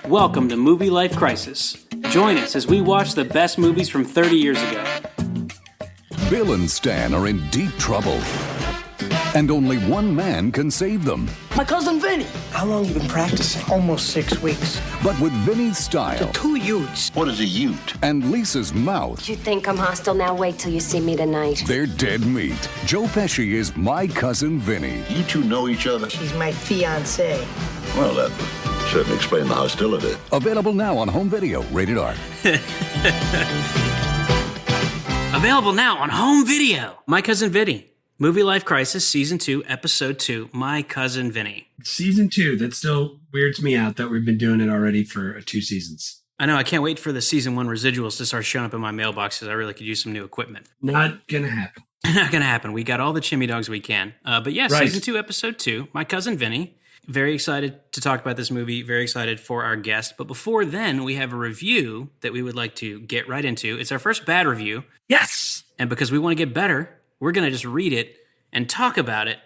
Welcome to Movie Life Crisis. Join us as we watch the best movies from 30 years ago. Bill and Stan are in deep trouble, and only one man can save them. My Cousin Vinny. How long you been practicing? Almost 6 weeks. But with Vinny's style 2 utes. What is a ute? and Lisa's mouth, You think I'm hostile? Now wait till you see me tonight. they're dead meat. Joe Pesci is My Cousin Vinny. You two know each other? She's my fiancée. Well, that would certainly explain the hostility. Available now on home video, rated R. Available now on home video. My Cousin Vinny. Movie Life Crisis, Season 2, Episode 2, My Cousin Vinny. Season 2, that still weirds me out that we've been doing it already for 2 seasons. I know, I can't wait for the Season 1 residuals to start showing up in my mailboxes. I really could use some new equipment. Not gonna happen. Not gonna happen. We got all the chimney dogs we can. But yeah, Right. Season 2, Episode 2, My Cousin Vinny. Very excited to talk about this movie. Very excited for our guest. But before then, we have a review that we would like to get right into. It's our first bad review. Yes! And because we want to get better, we're going to just read it and talk about it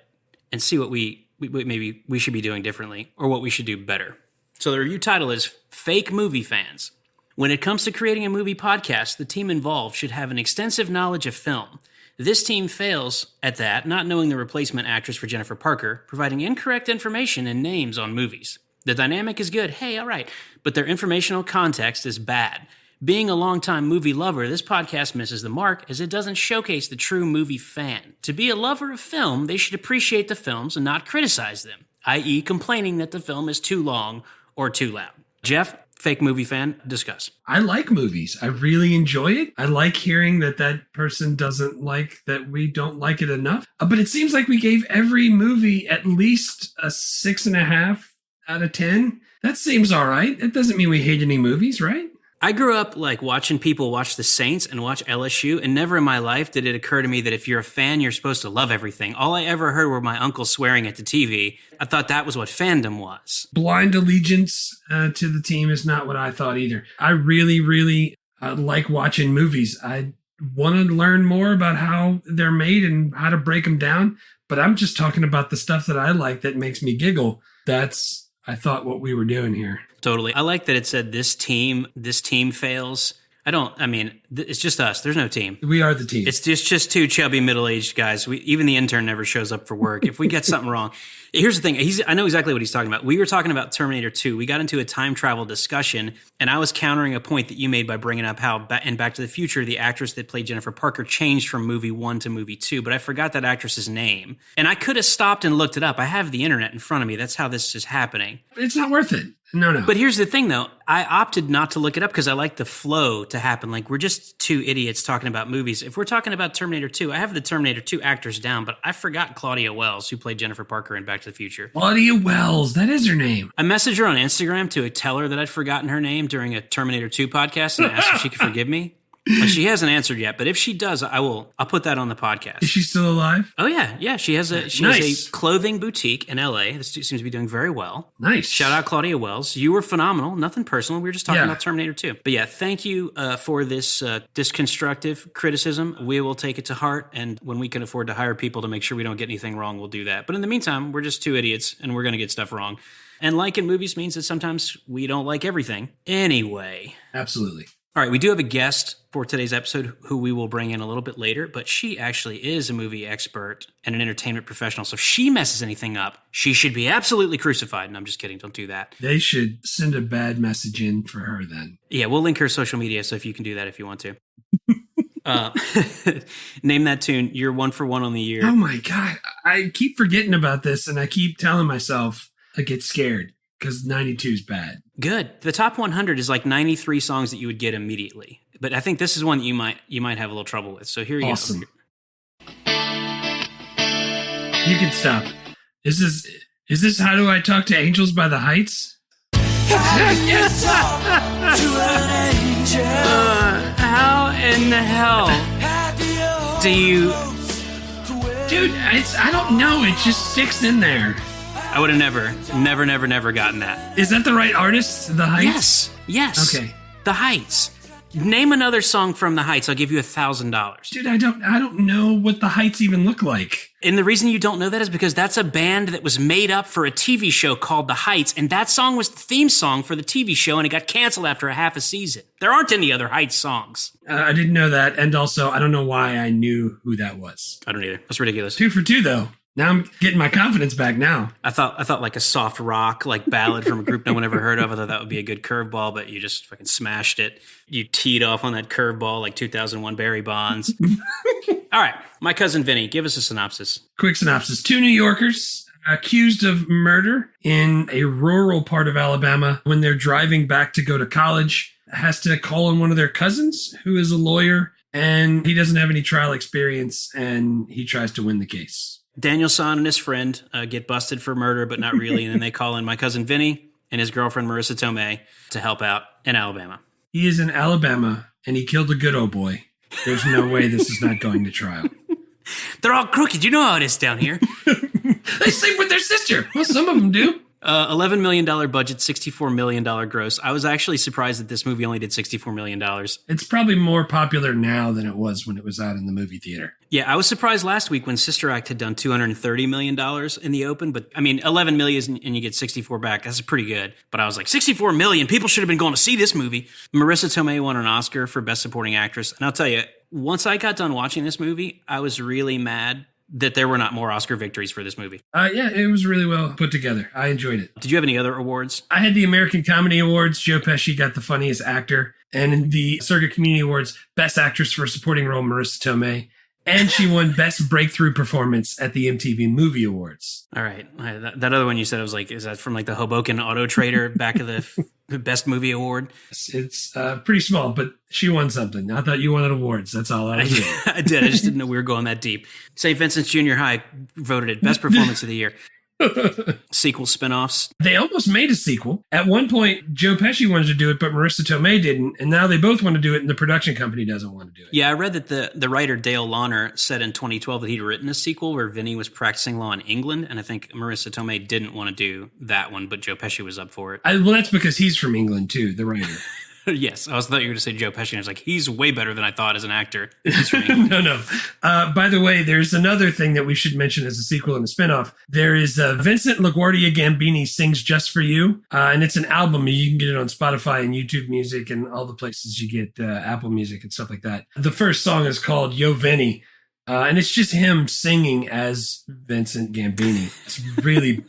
and see what we maybe we should be doing differently or what we should do better. So the review title is Fake Movie Fans. When it comes to creating a movie podcast, the team involved should have an extensive knowledge of film. This team fails at that, not knowing the replacement actress for Jennifer Parker, providing incorrect information and names on movies. The dynamic is good, hey, all right, but their informational context is bad. Being a longtime movie lover, this podcast misses the mark as it doesn't showcase the true movie fan. To be a lover of film, they should appreciate the films and not criticize them, i.e. complaining that the film is too long or too loud. Jeff, fake movie fan, discuss. I like movies. I really enjoy it. I like hearing that person doesn't like that we don't like it enough. But it seems like we gave every movie at least a 6.5 out of 10. That seems all right. It doesn't mean we hate any movies, right? I grew up like watching people watch the Saints and watch LSU, and never in my life did it occur to me that if you're a fan, you're supposed to love everything. All I ever heard were my uncle swearing at the TV. I thought that was what fandom was. Blind allegiance to the team is not what I thought either. I really like watching movies. I want to learn more about how they're made and how to break them down, but I'm just talking about the stuff that I like that makes me giggle. That's, I thought, what we were doing here. Totally. I like that it said this team fails. It's just us. There's no team. We are the team. It's just two chubby middle-aged guys. Even the intern never shows up for work. If we get something wrong, here's the thing. I know exactly what he's talking about. We were talking about Terminator 2. We got into a time travel discussion, and I was countering a point that you made by bringing up how in Back to the Future, the actress that played Jennifer Parker changed from movie 1 to movie 2, but I forgot that actress's name. And I could have stopped and looked it up. I have the internet in front of me. That's how this is happening. It's not worth it. No. But here's the thing, though. I opted not to look it up because I like the flow to happen. Like, we're just two idiots talking about movies. If we're talking about Terminator 2, I have the Terminator 2 actors down, but I forgot Claudia Wells, who played Jennifer Parker in Back to the Future. Claudia Wells, that is her name. I messaged her on Instagram to tell her that I'd forgotten her name during a Terminator 2 podcast and asked if she could forgive me. And she hasn't answered yet, but if she does, I'll put that on the podcast. Is she still alive? Oh yeah. She has a clothing boutique in LA. This seems to be doing very well. Nice. Shout out Claudia Wells. You were phenomenal. Nothing personal. We were just talking about Terminator 2. But yeah, thank you for this constructive criticism. We will take it to heart, and when we can afford to hire people to make sure we don't get anything wrong, we'll do that. But in the meantime, we're just two idiots, and we're going to get stuff wrong. And liking movies means that sometimes we don't like everything. Anyway. Absolutely. All right, we do have a guest for today's episode who we will bring in a little bit later, but she actually is a movie expert and an entertainment professional. So if she messes anything up, she should be absolutely crucified. And I'm just kidding. Don't do that. They should send a bad message in for her then. Yeah, we'll link her social media, so if you can do that if you want to. Name that tune. You're 1 for 1 on the year. Oh my God. I keep forgetting about this, and I keep telling myself I get scared because 92 is bad. Good. The top 100 is like 93 songs that you would get immediately. But I think this is one that you might have a little trouble with. So here you go. You can stop. Is this How Do I Talk to Angels by the Heights? Yes! How in the hell do you... Dude, I don't know. It just sticks in there. I would have never gotten that. Is that the right artist? The Heights? Yes. Okay. The Heights. Name another song from The Heights. I'll give you $1,000. Dude, I don't know what The Heights even look like. And the reason you don't know that is because that's a band that was made up for a TV show called The Heights, and that song was the theme song for the TV show, and it got canceled after a half a season. There aren't any other Heights songs. I didn't know that, and also I don't know why I knew who that was. I don't either. That's ridiculous. 2 for 2 though. Now I'm getting my confidence back now. I thought like a soft rock, like ballad from a group no one ever heard of. I thought that would be a good curveball, but you just fucking smashed it. You teed off on that curveball like 2001 Barry Bonds. All right, My Cousin Vinny, give us a synopsis. Quick synopsis. 2 New Yorkers accused of murder in a rural part of Alabama when they're driving back to go to college has to call on one of their cousins who is a lawyer, and he doesn't have any trial experience, and he tries to win the case. Daniel San and his friend get busted for murder, but not really, and then they call in My Cousin Vinny and his girlfriend Marisa Tomei to help out in Alabama. He is in Alabama, and he killed a good old boy. There's no way this is not going to trial. They're all crooked. You know how it is down here. They sleep with their sister. Well, some of them do. $11 million budget, $64 million gross. I was actually surprised that this movie only did $64 million. It's probably more popular now than it was when it was out in the movie theater. Yeah, I was surprised last week when Sister Act had done $230 million in the open. But, I mean, 11 million and you get 64 back. That's pretty good. But I was like, 64 million? People should have been going to see this movie. Marisa Tomei won an Oscar for Best Supporting Actress. And I'll tell you, once I got done watching this movie, I was really mad that there were not more Oscar victories for this movie. Yeah, it was really well put together. I enjoyed it. Did you have any other awards? I had the American Comedy Awards. Joe Pesci got the funniest actor. And in the Circuit Community Awards, Best Actress for a Supporting Role, Marisa Tomei. And she won Best Breakthrough Performance at the MTV Movie Awards. All right. That other one you said, I was like, is that from like the Hoboken Auto Trader back of the Best Movie Award? It's pretty small, but she won something. I thought you wanted awards. That's all I was doing. I did. I just didn't know we were going that deep. St. Vincent's Junior High voted it Best Performance of the Year. Sequel spinoffs. They almost made a sequel. At one point, Joe Pesci wanted to do it, but Marisa Tomei didn't. And now they both want to do it, and the production company doesn't want to do it. Yeah, I read that the writer Dale Launer said in 2012 that he'd written a sequel where Vinny was practicing law in England. And I think Marisa Tomei didn't want to do that one, but Joe Pesci was up for it. Well, that's because he's from England, too, the writer. Yes, I thought you were going to say Joe Pesci. And I was like, he's way better than I thought as an actor. He's from England. No. By the way, there's another thing that we should mention as a sequel and a spinoff. There is Vincent LaGuardia Gambini Sings Just For You, and it's an album. You can get it on Spotify and YouTube Music and all the places you get Apple Music and stuff like that. The first song is called Yo Vinny, and it's just him singing as Vincent Gambini.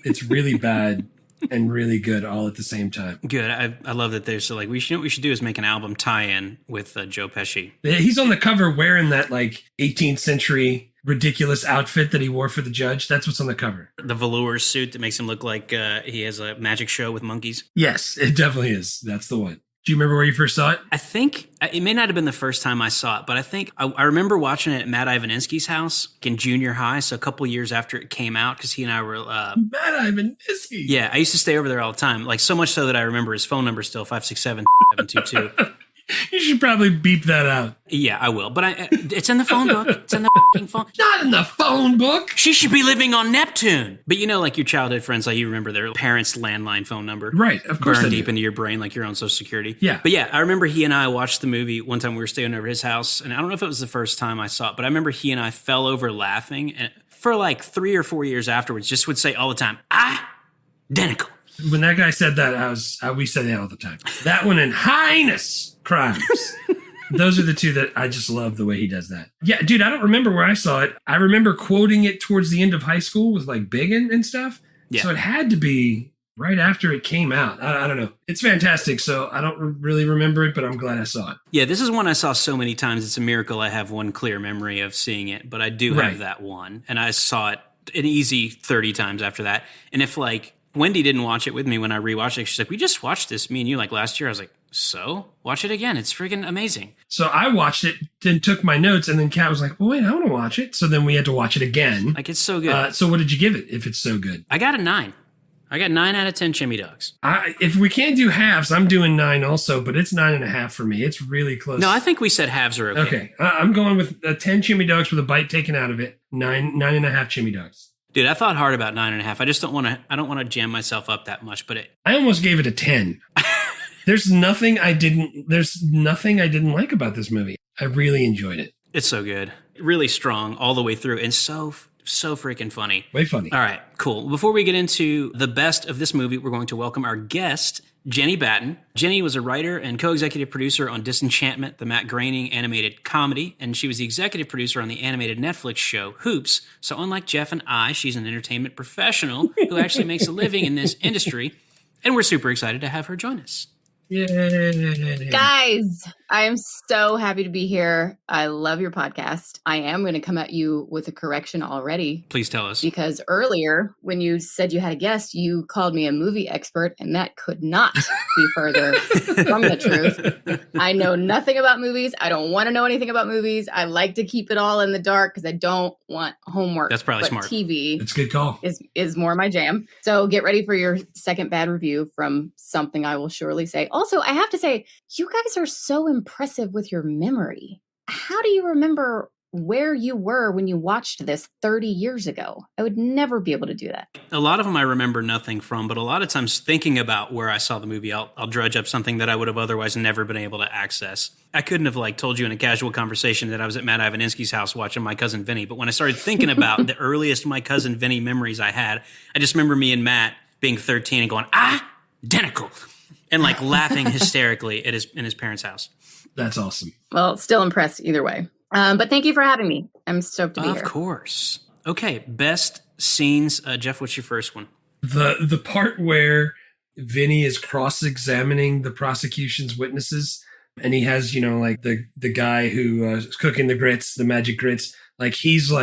It's really bad. And really good all at the same time. Good. I love that there's like, what we should do is make an album tie-in with Joe Pesci. He's on the cover wearing that like 18th century ridiculous outfit that he wore for the judge. That's what's on the cover. The velour suit that makes him look like he has a magic show with monkeys. Yes, it definitely is. That's the one. Do you remember where you first saw it? I think it may not have been the first time I saw it, but I think I remember watching it at Matt Ivaninsky's house in junior high. So a couple years after it came out, because he and I were Matt Ivaninsky. Yeah, I used to stay over there all the time. Like so much so that I remember his phone number still 567-722. You should probably beep that out. Yeah, I will. But it's in the phone book. It's in the fucking phone. Not in the phone book. She should be living on Neptune. But you know, like your childhood friends, like you remember their parents' landline phone number. Right, of course. Burned deep into your brain like your own Social Security. Yeah. But yeah, I remember he and I watched the movie one time we were staying over his house. And I don't know if it was the first time I saw it, but I remember he and I fell over laughing. And for like 3 or 4 years afterwards, just would say all the time, identical. When that guy said that, we said that all the time. That one and heinous crimes. Those are the two that I just love the way he does that. Yeah, dude, I don't remember where I saw it. I remember quoting it towards the end of high school with like Biggin and stuff. Yeah. So it had to be right after it came out. I don't know. It's fantastic. So I don't really remember it, but I'm glad I saw it. Yeah, this is one I saw so many times. It's a miracle I have one clear memory of seeing it, but I do have that one. And I saw it an easy 30 times after that. And if like Wendy didn't watch it with me when I rewatched it, she's like, we just watched this, me and you, like last year. I was like, so watch it again. It's freaking amazing. So I watched it, then took my notes, and then Kat was like, well, wait, I want to watch it. So then we had to watch it again. Like, it's so good. So what did you give it if it's so good? I got a 9. I got 9 out of 10 chimney dogs. If we can't do halves, I'm doing 9 also, but it's 9.5 for me. It's really close. No, I think we said halves are okay. Okay. I'm going with 10 chimney dogs with a bite taken out of it. 9.5 chimney dogs. Dude, I thought hard about 9.5. I just don't want to jam myself up that much, but I almost gave it a 10. There's nothing I didn't like about this movie. I really enjoyed it. It's so good. Really strong all the way through and so So freaking funny. Way funny. All right, cool. Before we get into the best of this movie, we're going to welcome our guest, Jenny Batten. Jenny was a writer and co-executive producer on Disenchantment, the Matt Groening animated comedy, and she was the executive producer on the animated Netflix show Hoops. So unlike Jeff and I, she's an entertainment professional who actually makes a living in this industry, and we're super excited to have her join us. Yay. Guys, I am so happy to be here. I love your podcast. I am going to come at you with a correction already. Please tell us. Because earlier, when you said you had a guest, you called me a movie expert, and that could not be further from the truth. I know nothing about movies. I don't want to know anything about movies. I like to keep it all in the dark because I don't want homework. That's probably smart. TV That's a good call. is more my jam. So get ready for your second bad review from something I will surely say. Also, I have to say, you guys are so impressive with your memory. How do you remember where you were when you watched this 30 years ago? I would never be able to do that. A lot of them I remember nothing from, but a lot of times thinking about where I saw the movie, I'll dredge up something that I would have otherwise never been able to access. I couldn't have told you in a casual conversation that I was at Matt Ivaninsky's house watching My Cousin Vinny, but when I started thinking about the earliest My Cousin Vinny memories I had, I just remember me and Matt being 13 and going, identical, and laughing hysterically in his parents' house. That's awesome. Well, still impressed either way. But thank you for having me. I'm stoked to be here. Of course. Okay, best scenes. Jeff, what's your first one? The part where Vinny is cross-examining the prosecution's witnesses, and he has, the guy who is cooking the grits, the magic grits, he's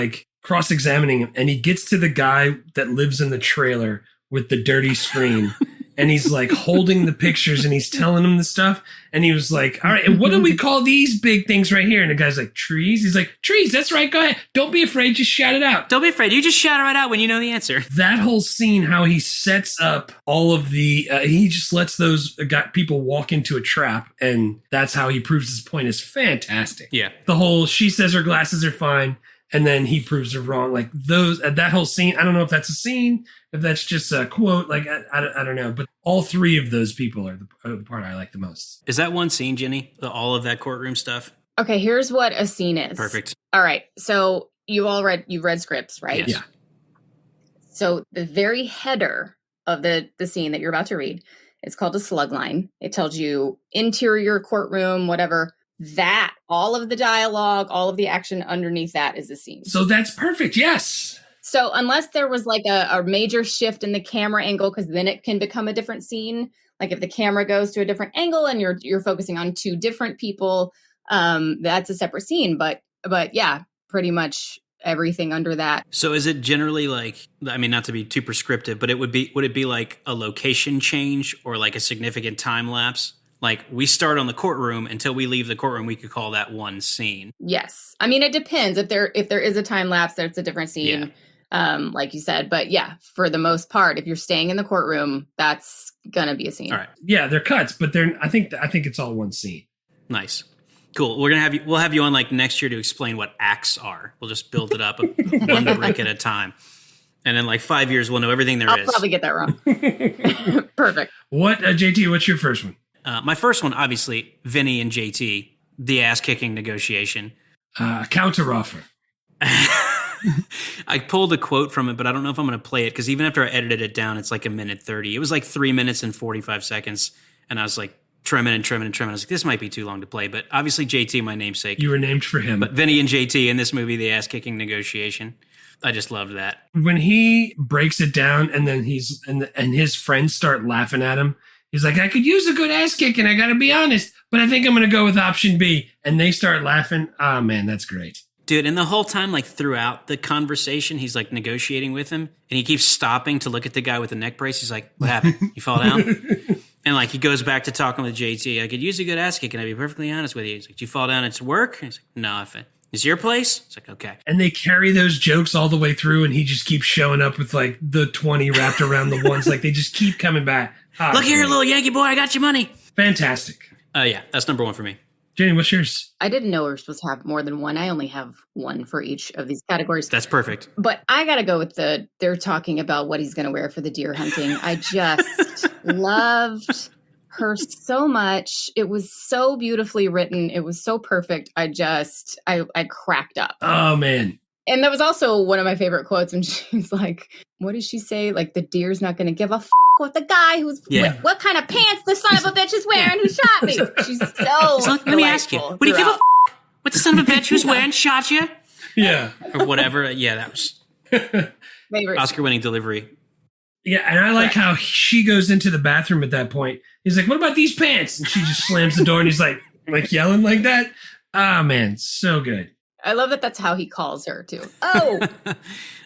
cross-examining him, and he gets to the guy that lives in the trailer with the dirty screen. And he's holding the pictures and he's telling him the stuff. And he was like, all right, and what do we call these big things right here? And the guy's like, trees. He's like, trees, that's right. Go ahead. Don't be afraid. Just shout it out. Don't be afraid. You just shout it right out when you know the answer. That whole scene, how he sets up all of the, he just lets those people walk into a trap. And that's how he proves his point is fantastic. Yeah. The whole, she says her glasses are fine. And then he proves her wrong. That whole scene, I don't know if that's a scene, if that's just a quote, I don't know. But all three of those people are the part I like the most. Is that one scene, Jenny? All of that courtroom stuff? Okay, here's what a scene is. Perfect. All right, so you've read scripts, right? Yes. Yeah. So the very header of the scene that you're about to read, it's called a slug line. It tells you interior courtroom, whatever. That, all of the dialogue, all of the action underneath that is the scene. So that's perfect. Yes. So unless there was a major shift in the camera angle, because then it can become a different scene. Like if the camera goes to a different angle and you're focusing on two different people, that's a separate scene. But yeah, pretty much everything under that. So is it generally not to be too prescriptive, but would it be like a location change or a significant time lapse? We start on the courtroom until we leave the courtroom, we could call that one scene. Yes. I mean, it depends. If there is a time lapse, that's a different scene, like you said. But yeah, for the most part, if you're staying in the courtroom, that's going to be a scene. All right. Yeah, they're cuts, but I think it's all one scene. Nice. Cool. We'll have you on next year to explain what acts are. We'll just build it up one brick at a time. And in 5 years, we'll know everything there is. I'll probably get that wrong. Perfect. What, JT, what's your first one? My first one, obviously, Vinny and JT, the ass-kicking negotiation. Counteroffer. I pulled a quote from it, but I don't know if I'm going to play it because even after I edited it down, it's a minute 30. It was 3 minutes and 45 seconds, and I was trimming and trimming and trimming. I was like, this might be too long to play, but obviously JT, my namesake. You were named for him. But Vinny and JT in this movie, the ass-kicking negotiation. I just loved that. When he breaks it down and then and his friends start laughing at him, he's like, I could use a good ass kicking, I got to be honest, but I think I'm going to go with option B. And they start laughing. Oh, man, that's great. Dude, and the whole time, throughout the conversation, he's negotiating with him, and he keeps stopping to look at the guy with the neck brace. He's like, what happened? You fall down? And he goes back to talking with JT. I could use a good ass kick, and I'd be perfectly honest with you. He's like, did you fall down at work? He's like, no, it's your place? It's like, okay. And they carry those jokes all the way through, and he just keeps showing up with the 20 wrapped around the ones. They just keep coming back. Look here, little Yankee boy, I got your money. Fantastic. Yeah, that's number one for me. Jenny, what's yours? I didn't know we were supposed to have more than one. I only have one for each of these categories. That's perfect. But I got to go with they're talking about what he's going to wear for the deer hunting. I just loved her so much. It was so beautifully written. It was so perfect. I cracked up. Oh, man. And that was also one of my favorite quotes. And she's like, what did she say? Like, the deer's not going to give a with the guy who's, what kind of pants the son of a bitch is wearing who shot me? She's so let me ask you, would you give a what the son of a bitch who's wearing shot you? Yeah. Or whatever. Yeah, that was Oscar-winning delivery. Yeah, and I like how she goes into the bathroom at that point. He's like, what about these pants? And she just slams the door and he's like yelling like that. Ah, man, so good. I love that that's how he calls her, too. Oh! All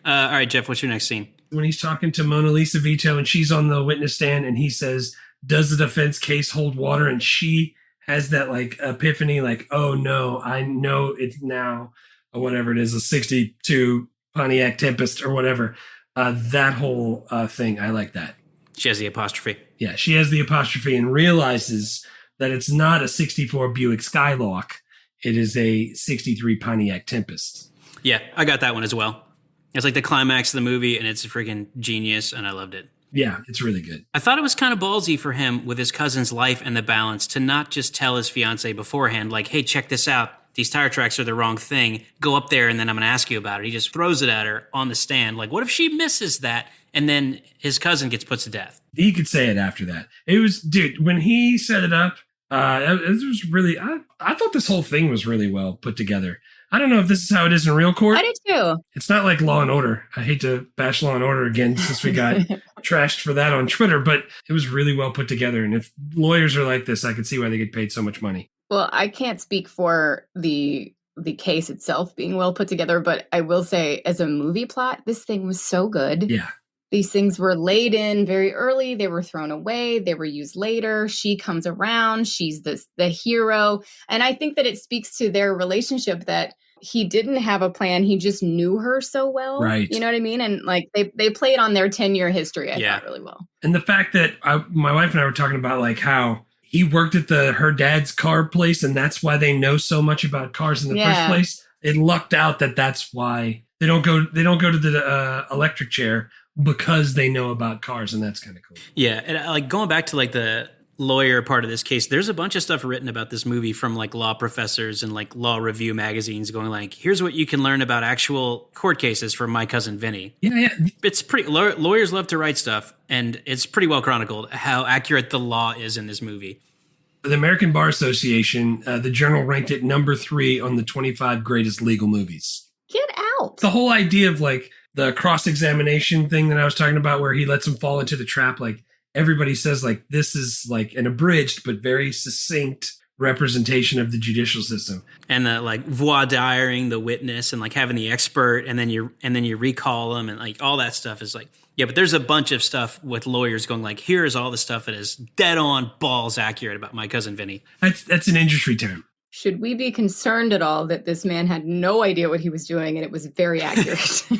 right, Jeff, what's your next scene? When he's talking to Mona Lisa Vito and she's on the witness stand and he says, does the defense case hold water? And she has that, like, epiphany, like, oh, no, I know it's now, or whatever it is, a 62 Pontiac Tempest or whatever. That whole thing, I like that. She has the apostrophe. Yeah, she has the apostrophe and realizes that it's not a 64 Buick Skylark. It is a 63 Pontiac Tempest. Yeah, I got that one as well. It's like the climax of the movie, and it's freaking genius, and I loved it. Yeah, it's really good. I thought it was kind of ballsy for him with his cousin's life and the balance to not just tell his fiancée beforehand, like, hey, check this out. These tire tracks are the wrong thing. Go up there, and then I'm going to ask you about it. He just throws it at her on the stand. Like, what if she misses that, and then his cousin gets put to death? He could say it after that. It was, dude, when he set it up, it was really, I thought this whole thing was really well put together. I don't know if this is how it is in real court. I do too. It's not like Law and Order. I hate to bash Law and Order again since we got trashed for that on Twitter, but it was really well put together. And if lawyers are like this, I can see why they get paid so much money. Well, I can't speak for the case itself being well put together, but I will say as a movie plot, this thing was so good. Yeah. These things were laid in very early. They were thrown away. They were used later. She comes around. She's the hero. And I think that it speaks to their relationship that he didn't have a plan. He just knew her so well. Right. You know what I mean? And like they played on their 10-year history, I thought, really well. And the fact that my wife and I were talking about like how he worked at her dad's car place and that's why they know so much about cars in the first place. It lucked out that's why they don't go to the electric chair because they know about cars, and that's kind of cool. Yeah, and like going back to like the lawyer part of this case, there's a bunch of stuff written about this movie from like law professors and like law review magazines going like, here's what you can learn about actual court cases from My Cousin Vinny. Yeah. It's pretty, lawyers love to write stuff, and it's pretty well chronicled how accurate the law is in this movie. The American Bar Association, the Journal ranked it number 3 on the 25 greatest legal movies. Get out. The whole idea of like the cross-examination thing that I was talking about where he lets him fall into the trap, like everybody says like this is like an abridged but very succinct representation of the judicial system. And the like voir diring the witness and like having the expert and then you recall them and like all that stuff is like, yeah, but there's a bunch of stuff with lawyers going like, here's all the stuff that is dead on balls accurate about My Cousin Vinny. That's an industry term. Should we be concerned at all that this man had no idea what he was doing and it was very accurate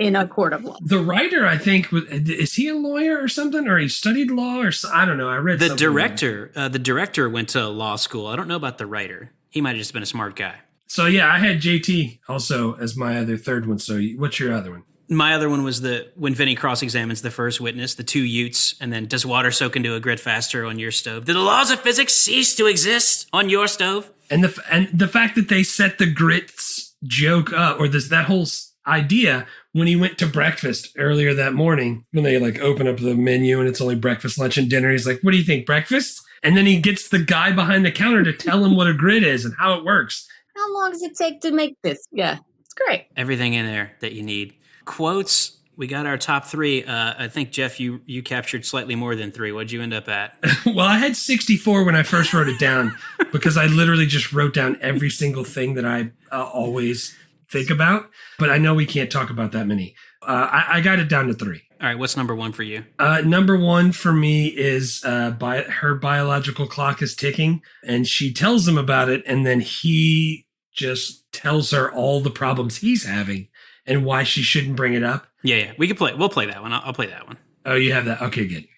in a court of law? The writer, I think, is he a lawyer or something? Or he studied law or I don't know. I read the director. The director went to law school. I don't know about the writer. He might have just been a smart guy. So yeah, I had JT also as my other third one. So what's your other one? My other one was when Vinny cross-examines the first witness, the 2 utes, and then does water soak into a grit faster on your stove? Do the laws of physics cease to exist on your stove? And the fact that they set the grits joke up, or that whole idea when he went to breakfast earlier that morning, when they like open up the menu and it's only breakfast, lunch, and dinner. He's like, what do you think, breakfast? And then he gets the guy behind the counter to tell him what a grit is and how it works. How long does it take to make this? Yeah, it's great. Everything in there that you need. Quotes, we got our top 3. I think, Jeff, you captured slightly more than 3. What'd you end up at? Well, I had 64 when I first wrote it down because I literally just wrote down every single thing that I always think about. But I know we can't talk about that many. I got it down to 3. All right, what's number 1 for you? Number 1 for me is her biological clock is ticking, and she tells him about it, and then he just tells her all the problems he's having and why she shouldn't bring it up. Yeah. We'll play that one. I'll play that one. Oh, you have that? Okay, good.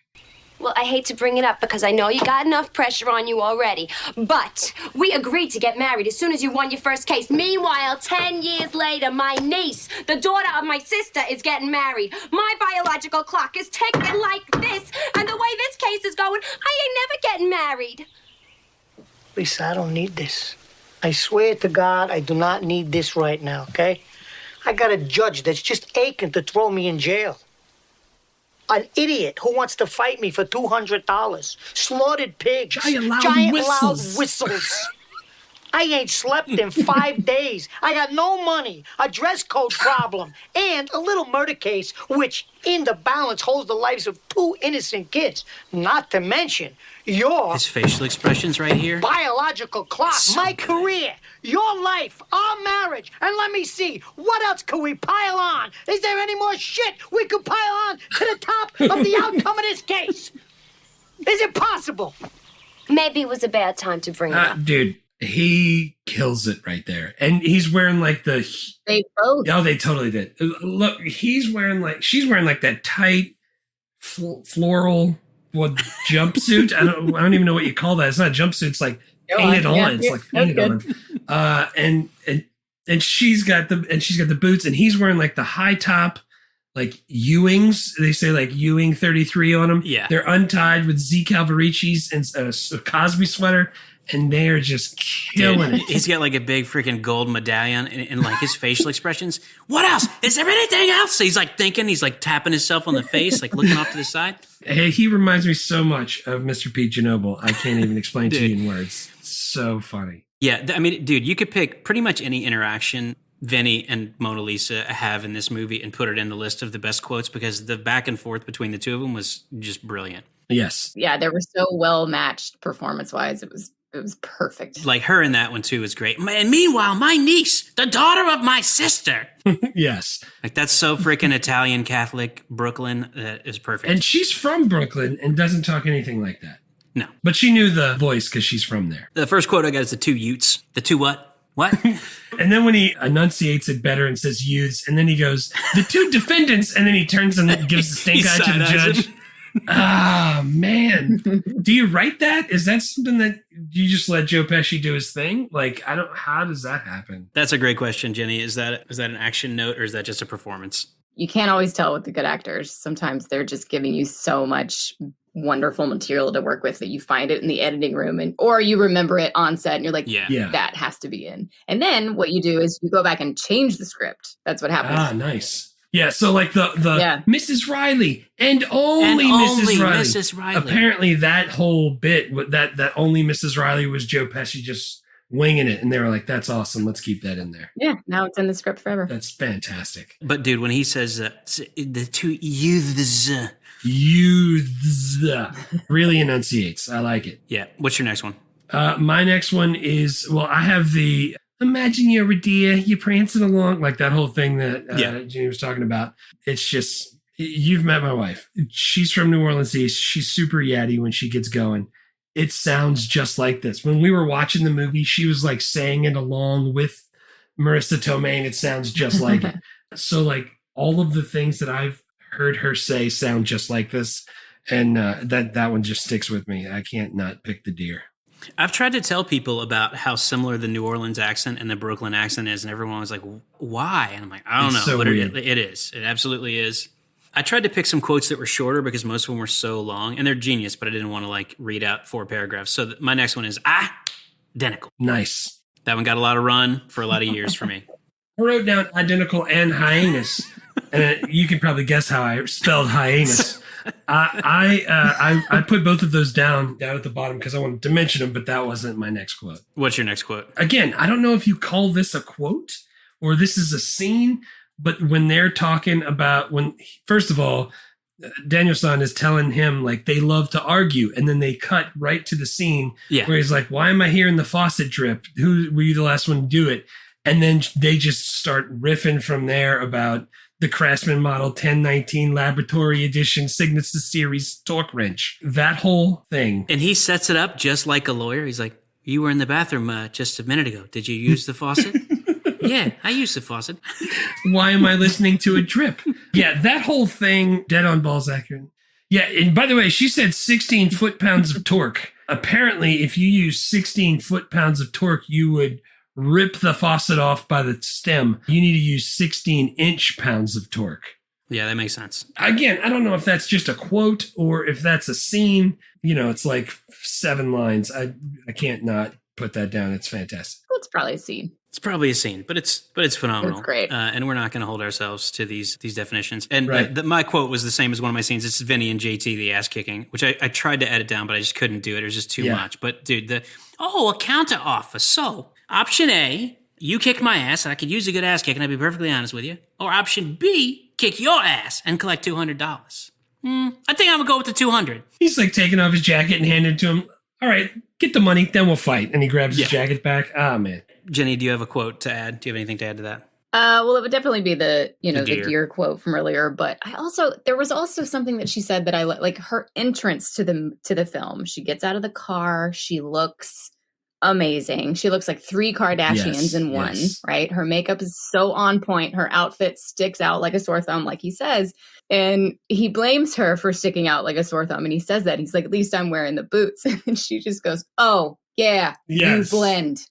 Well, I hate to bring it up because I know you got enough pressure on you already. But we agreed to get married as soon as you won your first case. Meanwhile, 10 years later, my niece, the daughter of my sister, is getting married. My biological clock is ticking like this. And the way this case is going, I ain't never getting married. Lisa, I don't need this. I swear to God, I do not need this right now, okay? I got a judge that's just aching to throw me in jail. An idiot who wants to fight me for $200. Slaughtered pigs. Giant loud loud whistles. whistles. I ain't slept in 5 days. I got no money, a dress code problem, and a little murder case, which in the balance holds the lives of 2 innocent kids. Not to mention your His facial expressions right here. biological clock, So my good. career, your life, our marriage, and let me see, what else could we pile on? Is there any more shit we could pile on to the top of the outcome of this case? Is it possible? Maybe it was a bad time to bring it up. Dude, he kills it right there. And he's wearing like the... They both. Oh, they totally did. Look, she's wearing like that tight floral jumpsuit. I don't even know what you call that. It's not a jumpsuit. It's like painted on. Yeah, It's like painted on. And she's got the boots, and he's wearing like the high top, like Ewings. They say like Ewing 33 on them. Yeah. They're untied with Z Calvaricis and a Cosby sweater, and they are just killing Dude, it. he's got like a big freaking gold medallion and like his facial expressions. What else? Is there anything else? He's like thinking, he's like tapping himself on the face, like looking off to the side. Hey, he reminds me so much of Mr. Pete Ginobili. I can't even explain to you in words. So funny. Yeah, I mean, dude, you could pick pretty much any interaction Vinny and Mona Lisa have in this movie and put it in the list of the best quotes because the back and forth between the two of them was just brilliant. Yes. Yeah, they were so well matched performance wise. It was perfect. Like her in that one too is great. And meanwhile, my niece, the daughter of my sister. Yes. Like that's so freaking Italian Catholic Brooklyn. That is perfect. And she's from Brooklyn and doesn't talk anything like that. No. But she knew the voice because she's from there. The first quote I got is the 2 utes. The 2 what? What? And then when he enunciates it better and says youths, and then he goes, the 2 defendants, and then he turns and gives the stink He eye to the side-eyes judge. him. Ah, man. Do you write that? Is that something that you just let Joe Pesci do his thing? Like, how does that happen? That's a great question, Jenny. Is that an action note or is that just a performance? You can't always tell with the good actors. Sometimes they're just giving you so much wonderful material to work with that you find it in the editing room or you remember it on set and you're like, Yeah. that has to be in. And then what you do is you go back and change the script. That's what happens. Ah, nice. Yeah, so like the Yeah. Mrs. Riley and only Mrs. Riley. Mrs. Riley. Apparently that whole bit, that only Mrs. Riley was Joe Pesci just winging it. And they were like, that's awesome. Let's keep that in there. Yeah, now it's in the script forever. That's fantastic. But dude, when he says the 2 youths. Really enunciates. I like it. Yeah. What's your next one? My next one is, I have the imagine you're a deer, you're prancing along, like that whole thing that Jenny was talking about. It's just, you've met my wife. She's from New Orleans East. She's super yatty when she gets going. It sounds just like this. When we were watching the movie, she was like saying it along with Marisa Tomei, and it sounds just like it. So like all of the things that I've heard her say sound just like this. And that one just sticks with me. I can't not pick the deer. I've tried to tell people about how similar the New Orleans accent and the Brooklyn accent is, and everyone was like, why? And I'm like, I don't know. So But weird. it is. It absolutely is. I tried to pick some quotes that were shorter because most of them were so long, and they're genius, but I didn't want to like read out 4 paragraphs. So my next one is, identical. Nice. That one got a lot of run for a lot of years for me. I wrote down identical and hyenas. And you can probably guess how I spelled hyenas. I put both of those down at the bottom because I wanted to mention them, but that wasn't my next quote. What's your next quote? Again, I don't know if you call this a quote or this is a scene, but when they're talking about first of all, Daniel-san is telling him like they love to argue, and then they cut right to the scene where he's like, why am I hearing the faucet drip? Who were you the last one to do it? And then they just start riffing from there about the Craftsman Model 1019 Laboratory Edition Signature Series torque wrench. That whole thing. And he sets it up just like a lawyer. He's like, you were in the bathroom just a minute ago. Did you use the faucet? Yeah, I used the faucet. Why am I listening to a drip? Yeah, that whole thing, dead on balls accurate. Yeah, and by the way, she said 16 foot-pounds of torque. Apparently, if you use 16 foot-pounds of torque, you would rip the faucet off by the stem. You need to use 16 inch-pounds of torque. Yeah, that makes sense. Again, I don't know if that's just a quote or if that's a scene. You know, it's like 7 lines. I can't not put that down. It's fantastic. It's probably a scene. It's probably a scene, but it's phenomenal. It's great. And we're not going to hold ourselves to these definitions. And Right. my quote was the same as one of my scenes. It's Vinny and JT, the ass kicking, which I tried to edit down, but I just couldn't do it. It was just too much. But dude, a counter offer. So option A, you kick my ass and I could use a good ass kick, and I'd be perfectly honest with you. Or option B, kick your ass and collect $200. I think I'm going to go with the 200. He's like taking off his jacket and handing it to him. All right, get the money, then we'll fight. And he grabs his jacket back. Ah, man. Jenny, do you have a quote to add? Do you have anything to add to that? Well, it would definitely be the deer. deer quote from earlier, but there was also something that she said that I like her entrance to the film. She gets out of the car, she looks amazing. She looks like 3 Kardashians in one, right? Her makeup is so on point, her outfit sticks out like a sore thumb, like he says. And he blames her for sticking out like a sore thumb, and he says that. He's like, at least I'm wearing the boots. And she just goes, oh, yeah, you blend.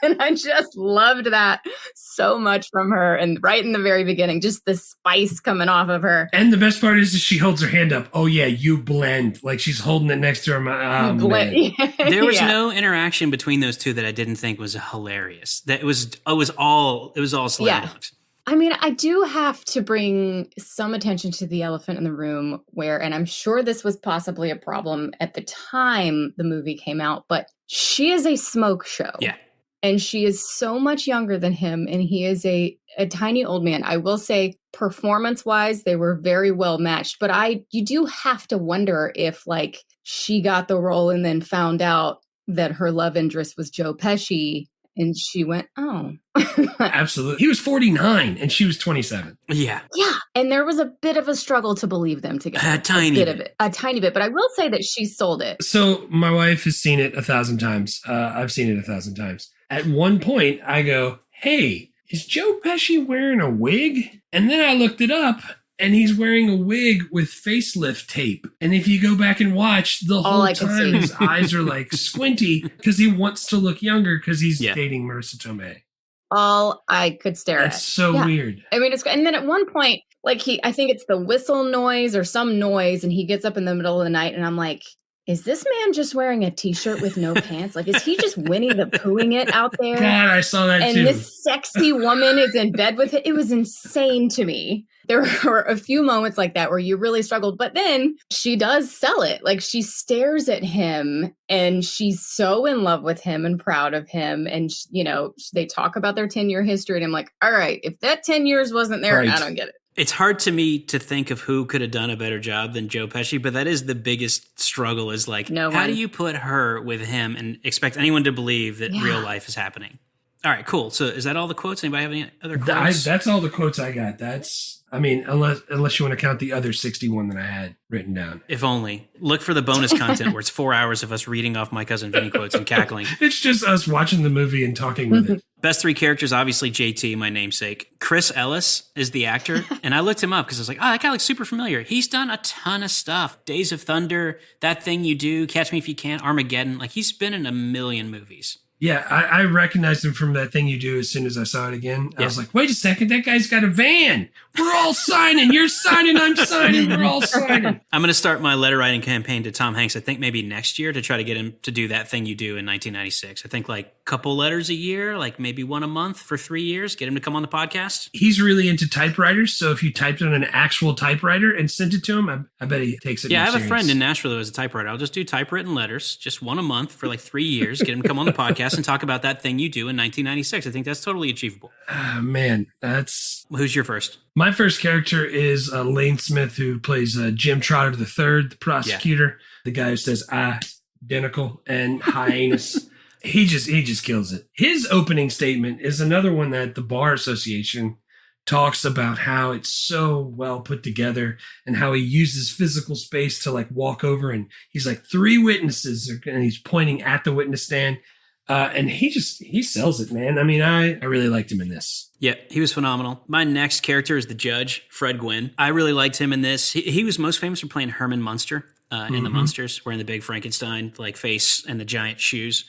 And I just loved that so much from her. And right in the very beginning, just the spice coming off of her. And the best part is that she holds her hand up. Oh, yeah, you blend. Like she's holding it next to her. Oh, man. There was no interaction between those two that I didn't think was hilarious. That it was all slam dunks. I mean, I do have to bring some attention to the elephant in the room and I'm sure this was possibly a problem at the time the movie came out, but she is a smoke show. Yeah. And she is so much younger than him, and he is a tiny old man. I will say, performance-wise, they were very well matched, but you do have to wonder if, like, she got the role and then found out that her love interest was Joe Pesci, and she went, oh. Absolutely. He was 49 and she was 27. Yeah. Yeah. And there was a bit of a struggle to believe them together. A tiny bit. A tiny bit. But I will say that she sold it. So my wife has seen it 1,000 times. I've seen it 1,000 times. At one point, I go, hey, is Joe Pesci wearing a wig? And then I looked it up, and he's wearing a wig with facelift tape. And if you go back and watch, the whole time his eyes are like squinty because he wants to look younger because he's dating Marisa Tomei. All I could stare at. That's so weird. I mean, and then at one point, like I think it's the whistle noise or some noise, and he gets up in the middle of the night, and I'm like, is this man just wearing a t-shirt with no pants? Like, is he just Winnie the Poohing it out there? God, I saw that and too. And this sexy woman is in bed with it. It was insane to me. There were a few moments like that where you really struggled, but then she does sell it. Like, she stares at him and she's so in love with him and proud of him. And, they talk about their 10-year history, and I'm like, all right, if that 10 years wasn't there, I don't get it. It's hard to me to think of who could have done a better job than Joe Pesci, but that is the biggest struggle is like, how do you put her with him and expect anyone to believe that real life is happening? All right, cool. So is that all the quotes? Anybody have any other quotes? That's all the quotes I got. Unless you want to count the other 61 that I had written down. If only. Look for the bonus content where it's 4 hours of us reading off my Cousin Vinny quotes and cackling. It's just us watching the movie and talking with it. Best 3 characters, obviously JT, my namesake. Chris Ellis is the actor, and I looked him up because I was like, oh, that guy looks super familiar. He's done a ton of stuff. Days of Thunder, That Thing You Do, Catch Me If You Can, Armageddon. Like, he's been in a million movies. Yeah, I recognized him from That Thing You Do as soon as I saw it again. I was like, wait a second, that guy's got a van. We're all signing. You're signing, I'm signing. We're all signing. I'm going to start my letter writing campaign to Tom Hanks, I think maybe next year, to try to get him to do That Thing You Do in 1996. I think like a couple letters a year, like maybe one a month for 3 years, get him to come on the podcast. He's really into typewriters, so if you typed on an actual typewriter and sent it to him, I bet he takes it Yeah, I have serious. a friend in Nashville who has a typewriter. I'll just do typewritten letters, just one a month for like 3 years, get him to come on the podcast and talk about That Thing You Do in 1996. I think that's totally achievable. Man, Who's your first? My first character is Lane Smith, who plays Jim Trotter III, the prosecutor, the guy who says identical and hyenas. He just kills it. His opening statement is another one that the Bar Association talks about, how it's so well put together and how he uses physical space to like walk over, and he's like 3 witnesses and he's pointing at the witness stand. And he sells it, man. I mean, I really liked him in this. Yeah, he was phenomenal. My next character is the judge, Fred Gwynn. I really liked him in this. He was most famous for playing Herman Munster in The Munsters, wearing the big Frankenstein like face and the giant shoes.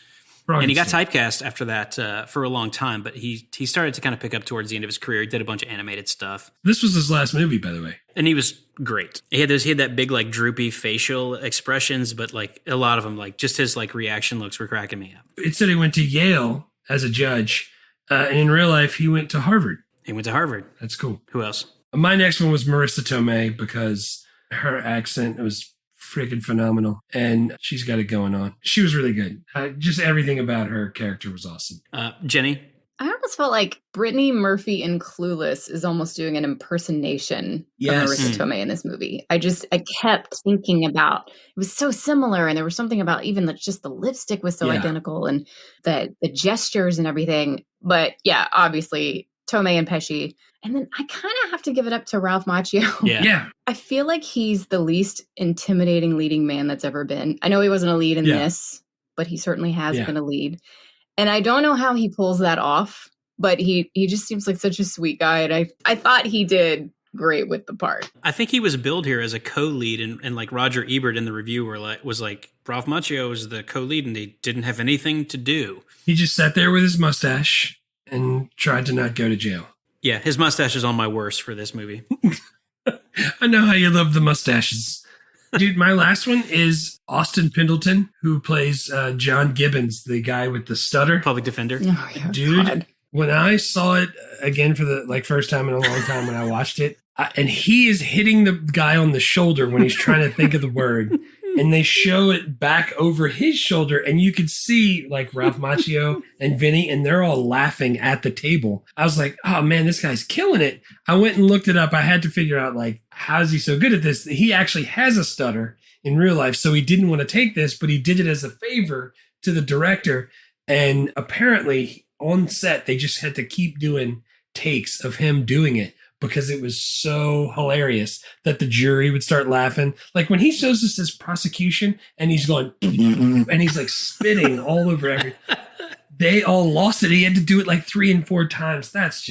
And he got typecast after that for a long time, but he started to kind of pick up towards the end of his career. He did a bunch of animated stuff. This was his last movie, by the way. And he was great. He had that big like droopy facial expressions, but like a lot of them, like just his like reaction looks were cracking me up. It said he went to Yale as a judge And in real life, he went to Harvard. He went to Harvard. That's cool. Who else? My next one was Marisa Tomei because her accent was freaking phenomenal. And she's got it going on. She was really good. Just everything about her character was awesome. Jenny? I almost felt like Brittany Murphy in Clueless is almost doing an impersonation of Marisa Tomei in this movie. I kept thinking about, it was so similar, and there was something about even just the lipstick was so identical, and the gestures and everything. But yeah, obviously Tomei and Pesci. And then I kind of have to give it up to Ralph Macchio. Yeah. I feel like he's the least intimidating leading man that's ever been. I know he wasn't a lead in this, but he certainly has been a lead. And I don't know how he pulls that off, but he just seems like such a sweet guy. And I thought he did great with the part. I think he was billed here as a co-lead, and like Roger Ebert in the review was like, Ralph Macchio was the co-lead and they didn't have anything to do. He just sat there with his mustache and tried to not go to jail. Yeah, his mustache is on my worst for this movie. I know how you love the mustaches. Dude, my last one is Austin Pendleton, who plays John Gibbons, the guy with the stutter. Public defender. Oh, yeah, dude, God. When I saw it again for the first time in a long time when I watched it, and he is hitting the guy on the shoulder when he's trying to think of the word, and they show it back over his shoulder, and you could see like Ralph Macchio and Vinny, and they're all laughing at the table. I was like, oh man, this guy's killing it. I went and looked it up. I had to figure out like, how is he so good at this? He actually has a stutter in real life, so he didn't want to take this, but he did it as a favor to the director. And apparently on set, they just had to keep doing takes of him doing it because it was so hilarious that the jury would start laughing. Like when he shows us his prosecution and he's going, and he's like spitting all over everything. They all lost it. He had to do it like 3 and 4 times. That's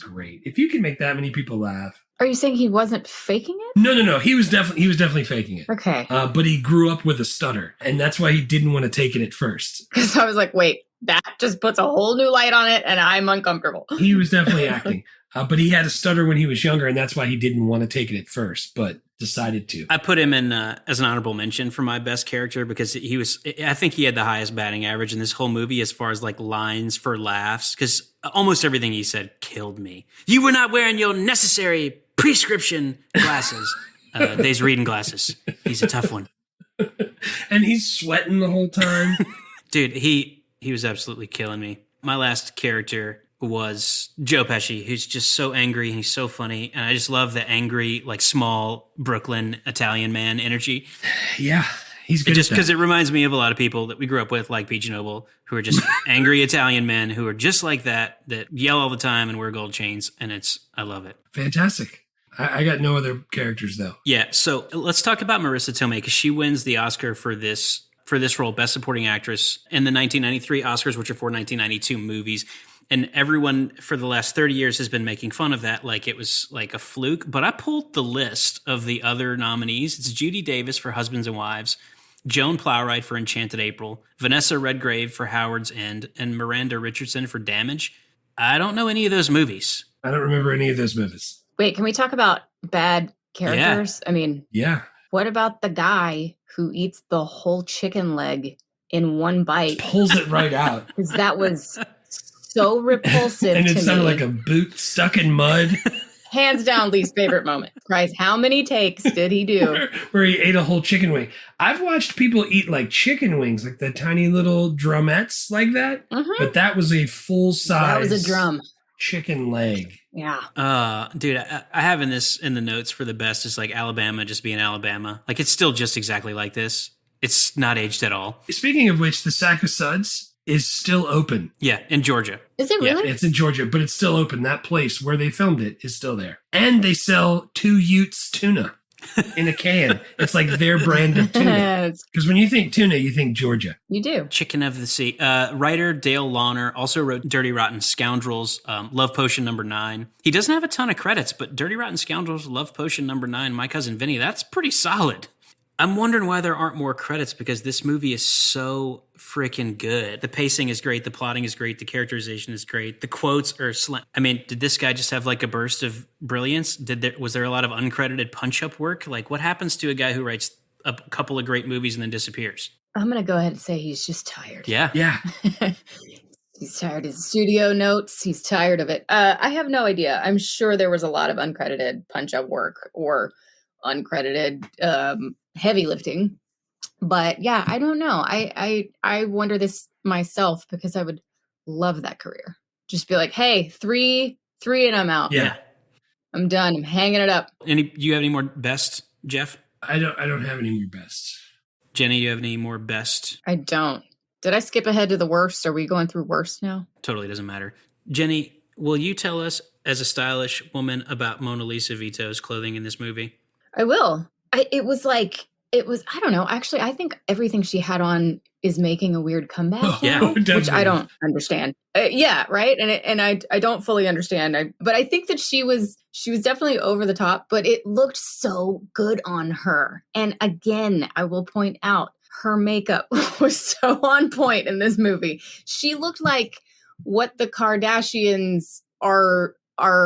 great. If you can make that many people laugh. Are you saying he wasn't faking it? No. He was definitely faking it. Okay. But he grew up with a stutter, and that's why he didn't want to take it at first. Because I was like, wait, that just puts a whole new light on it, and I'm uncomfortable. He was definitely acting. But he had a stutter when he was younger, and that's why he didn't want to take it at first, but decided to. I put him in as an honorable mention for my best character because I think he had the highest batting average in this whole movie as far as like lines for laughs, because almost everything he said killed me. You were not wearing your necessary prescription glasses. They's reading glasses. He's a tough one. And he's sweating the whole time. Dude, he was absolutely killing me. My last character was Joe Pesci, who's just so angry and he's so funny. And I just love the angry, like small Brooklyn Italian man energy. Yeah, he's good. Just because it reminds me of a lot of people that we grew up with, like Peach Noble, who are just angry Italian men who are just like that yell all the time and wear gold chains. And I love it. Fantastic. I got no other characters though. Yeah. So let's talk about Marisa Tomei, because she wins the Oscar for this role, Best Supporting Actress, in the 1993 Oscars, which are for 1992 movies. And everyone for the last 30 years has been making fun of that like it was like a fluke. But I pulled the list of the other nominees. It's Judy Davis for Husbands and Wives, Joan Plowright for Enchanted April, Vanessa Redgrave for Howard's End, and Miranda Richardson for Damage. I don't know any of those movies. I don't remember any of those movies. Wait, can we talk about bad characters? Yeah. I mean, yeah. What about the guy who eats the whole chicken leg in one bite? Pulls it right out. Because that was so repulsive and to it me. sounded like a boot stuck in mud. Hands down, least favorite moment. Christ, how many takes did he do? Where he ate a whole chicken wing. I've watched people eat like chicken wings, like the tiny little drumettes like that. Mm-hmm. But that was a full size. That was a drum. Chicken leg. Yeah. Dude, I have in the notes for the best is like Alabama just being Alabama. Like it's still just exactly like this. It's not aged at all. Speaking of which, the Sack of Suds is still open. Yeah, in Georgia. Is it really? Yeah, it's in Georgia, but it's still open. That place where they filmed it is still there. And they sell 2 Utes tuna in a can. It's like their brand of tuna. Because when you think tuna, you think Georgia. You do. Chicken of the Sea. Writer Dale Launer also wrote Dirty Rotten Scoundrels, Love Potion No. 9. He doesn't have a ton of credits, but Dirty Rotten Scoundrels, Love Potion No. 9, My Cousin Vinny, that's pretty solid. I'm wondering why there aren't more credits, because this movie is so freaking good. The pacing is great. The plotting is great. The characterization is great. The quotes are I mean, did this guy just have like a burst of brilliance? Was there a lot of uncredited punch-up work? Like, what happens to a guy who writes a couple of great movies and then disappears? I'm going to go ahead and say he's just tired. Yeah. Yeah. He's tired of the studio notes. He's tired of it. I have no idea. I'm sure there was a lot of uncredited punch-up work or uncredited heavy lifting. But yeah, I don't know. I wonder this myself because I would love that career. Just be like, hey, three, and I'm out. Yeah. I'm done. I'm hanging it up. Do you have any more best, Jeff? I don't have any more best. Jenny, you have any more best? I don't. Did I skip ahead to the worst? Are we going through worst now? Totally doesn't matter. Jenny, will you tell us, as a stylish woman, about Mona Lisa Vito's clothing in this movie? I will. I don't know. Actually, I think everything she had on is making a weird comeback. Yeah, now, which definitely. I don't understand. Yeah, right. And I don't fully understand. But I think that she was definitely over the top, but it looked so good on her. And again, I will point out her makeup was so on point in this movie. She looked like what the Kardashians are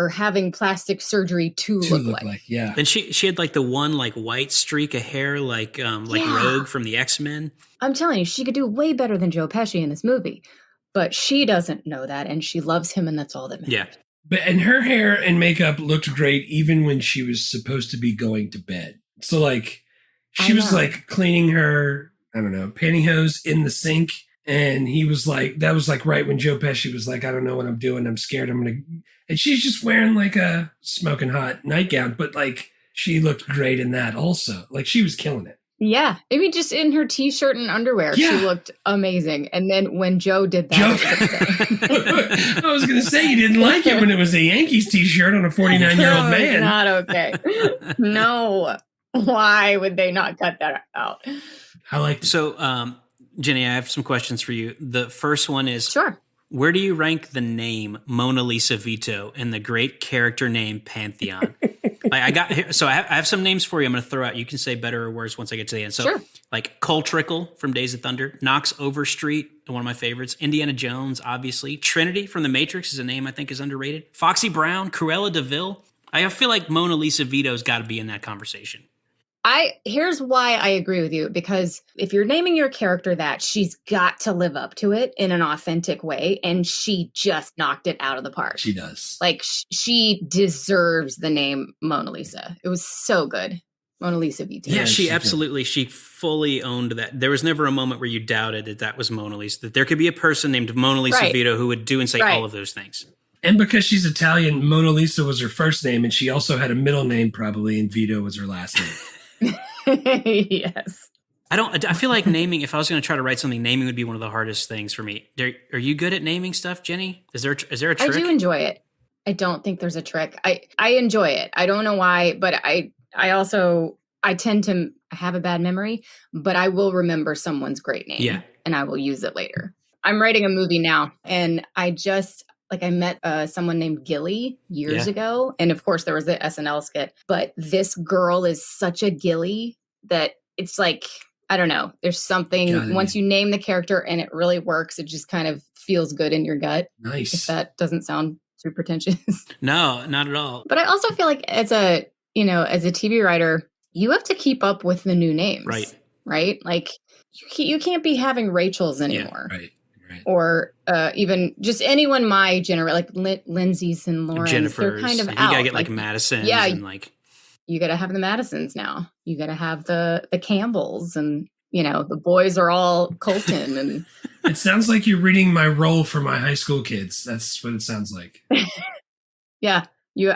having plastic surgery to look like. Yeah. And she had like the one like white streak of hair like Rogue from the X-Men. I'm telling you, she could do way better than Joe Pesci in this movie. But she doesn't know that, and she loves him, and that's all that matters. Yeah. And her hair and makeup looked great even when she was supposed to be going to bed. So like she was like cleaning her, I don't know, pantyhose in the sink. And he was like, that was like right when Joe Pesci was like, I don't know what I'm doing. I'm scared. And she's just wearing like a smoking hot nightgown. But like she looked great in that also. Like she was killing it. Yeah. I mean, just in her t-shirt and underwear, she looked amazing. And then when Joe did that. I was going to say you didn't like it when it was a Yankees t-shirt on a 49-year-old man. Not okay. No. Why would they not cut that out? I like So, Jenny, I have some questions for you. The first one is, sure. Where do you rank the name Mona Lisa Vito in the great character name pantheon? I have some names for you. I'm going to throw out. You can say better or worse once I get to the end. So, sure. Like Cole Trickle from Days of Thunder, Knox Overstreet, one of my favorites. Indiana Jones, obviously. Trinity from The Matrix is a name I think is underrated. Foxy Brown, Cruella de Vil. I feel like Mona Lisa Vito's got to be in that conversation. Here's why I agree with you, because if you're naming your character that, she's got to live up to it in an authentic way, and she just knocked it out of the park. She does. Like, she deserves the name Mona Lisa. It was so good. Mona Lisa Vito. Yeah, she fully owned that. There was never a moment where you doubted that was Mona Lisa, that there could be a person named Mona Lisa Vito who would do and say all of those things. And because she's Italian, Mona Lisa was her first name, and she also had a middle name probably, and Vito was her last name. Yes. I feel like naming, if I was going to try to write something, naming would be one of the hardest things for me. Are you good at naming stuff, Jenny? Is there a trick? I do enjoy it. I don't think there's a trick. I enjoy it. I don't know why, but I tend to have a bad memory, but I will remember someone's great name. Yeah. And I will use it later. I'm writing a movie now, and I met someone named Gilly years ago. And of course there was the SNL skit, but this girl is such a Gilly that it's like, I don't know. There's something, once you name the character and it really works, it just kind of feels good in your gut. Nice. If that doesn't sound too pretentious. No, not at all. But I also feel like as a TV writer, you have to keep up with the new names. Right? Like you can't be having Rachels anymore. Yeah, right. Or even just anyone my generation, like Lindsay's and Lauren's, Jennifer's. they're kind of you out. You gotta get like Madison's. Yeah, and like you gotta have the Madisons now. You gotta have the Campbells, and the boys are all Colton. And it sounds like you're reading my role for my high school kids. That's what it sounds like. Yeah, you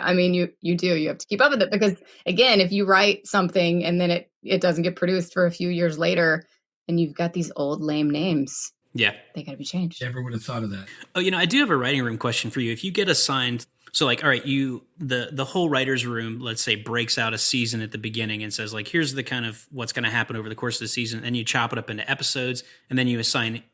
do. You have to keep up with it because again, if you write something and then it doesn't get produced for a few years later, and you've got these old lame names. Yeah. They got to be changed. Never would have thought of that. Oh, I do have a writing room question for you. If you get assigned, so like, all right, the whole writer's room, let's say, breaks out a season at the beginning and says like, here's the kind of what's going to happen over the course of the season. And you chop it up into episodes, and then you assign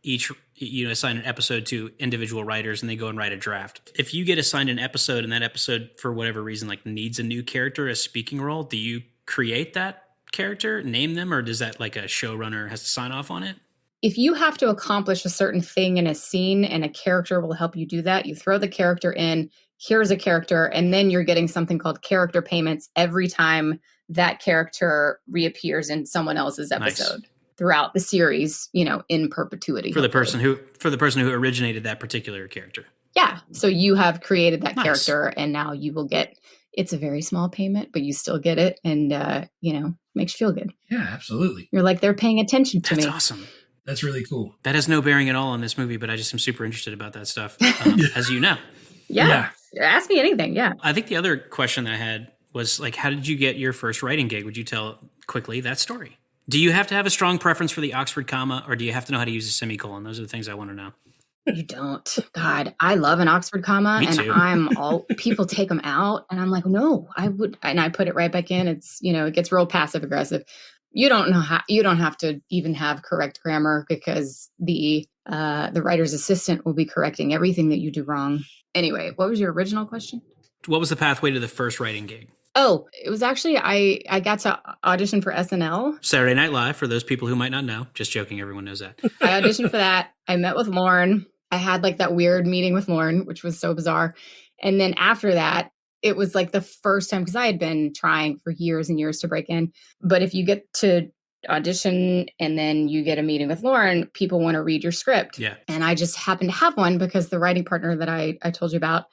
an episode to individual writers, and they go and write a draft. If you get assigned an episode and that episode, for whatever reason, like needs a new character, a speaking role, do you create that character, name them, or does that like a showrunner has to sign off on it? If you have to accomplish a certain thing in a scene and a character will help you do that, you throw the character in, here's a character, and then you're getting something called character payments every time that character reappears in someone else's episode. Nice. throughout the series, in perpetuity. For the person who originated that particular character. Yeah. So you have created that Nice. character, and now you will get, it's a very small payment, but you still get it. And, makes you feel good. Yeah, absolutely. You're like, they're paying attention to That's me. awesome. That's really cool. That has no bearing at all on this movie, but I just am super interested about that stuff, as you know. Yeah. Ask me anything. Yeah. I think the other question that I had was like, how did you get your first writing gig? Would you tell quickly that story? Do you have to have a strong preference for the Oxford comma, or do you have to know how to use a semicolon? Those are the things I want to know. You don't. God, I love an Oxford comma. Me and too. People take them out, and I'm like, no, I would. And I put it right back in. It's, it gets real passive aggressive. You don't have to even have correct grammar, because the writer's assistant will be correcting everything that you do wrong. Anyway, what was your original question? What was the pathway to the first writing gig? Oh, it was actually, I got to audition for SNL. Saturday Night Live, for those people who might not know. Just joking, everyone knows that. I auditioned for that. I met with Lauren. I had like that weird meeting with Lauren, which was so bizarre. And then after that, it was like the first time, because I had been trying for years and years to break in. But if you get to audition and then you get a meeting with Lauren, people want to read your script. Yeah. And I just happened to have one, because the writing partner that I told you about,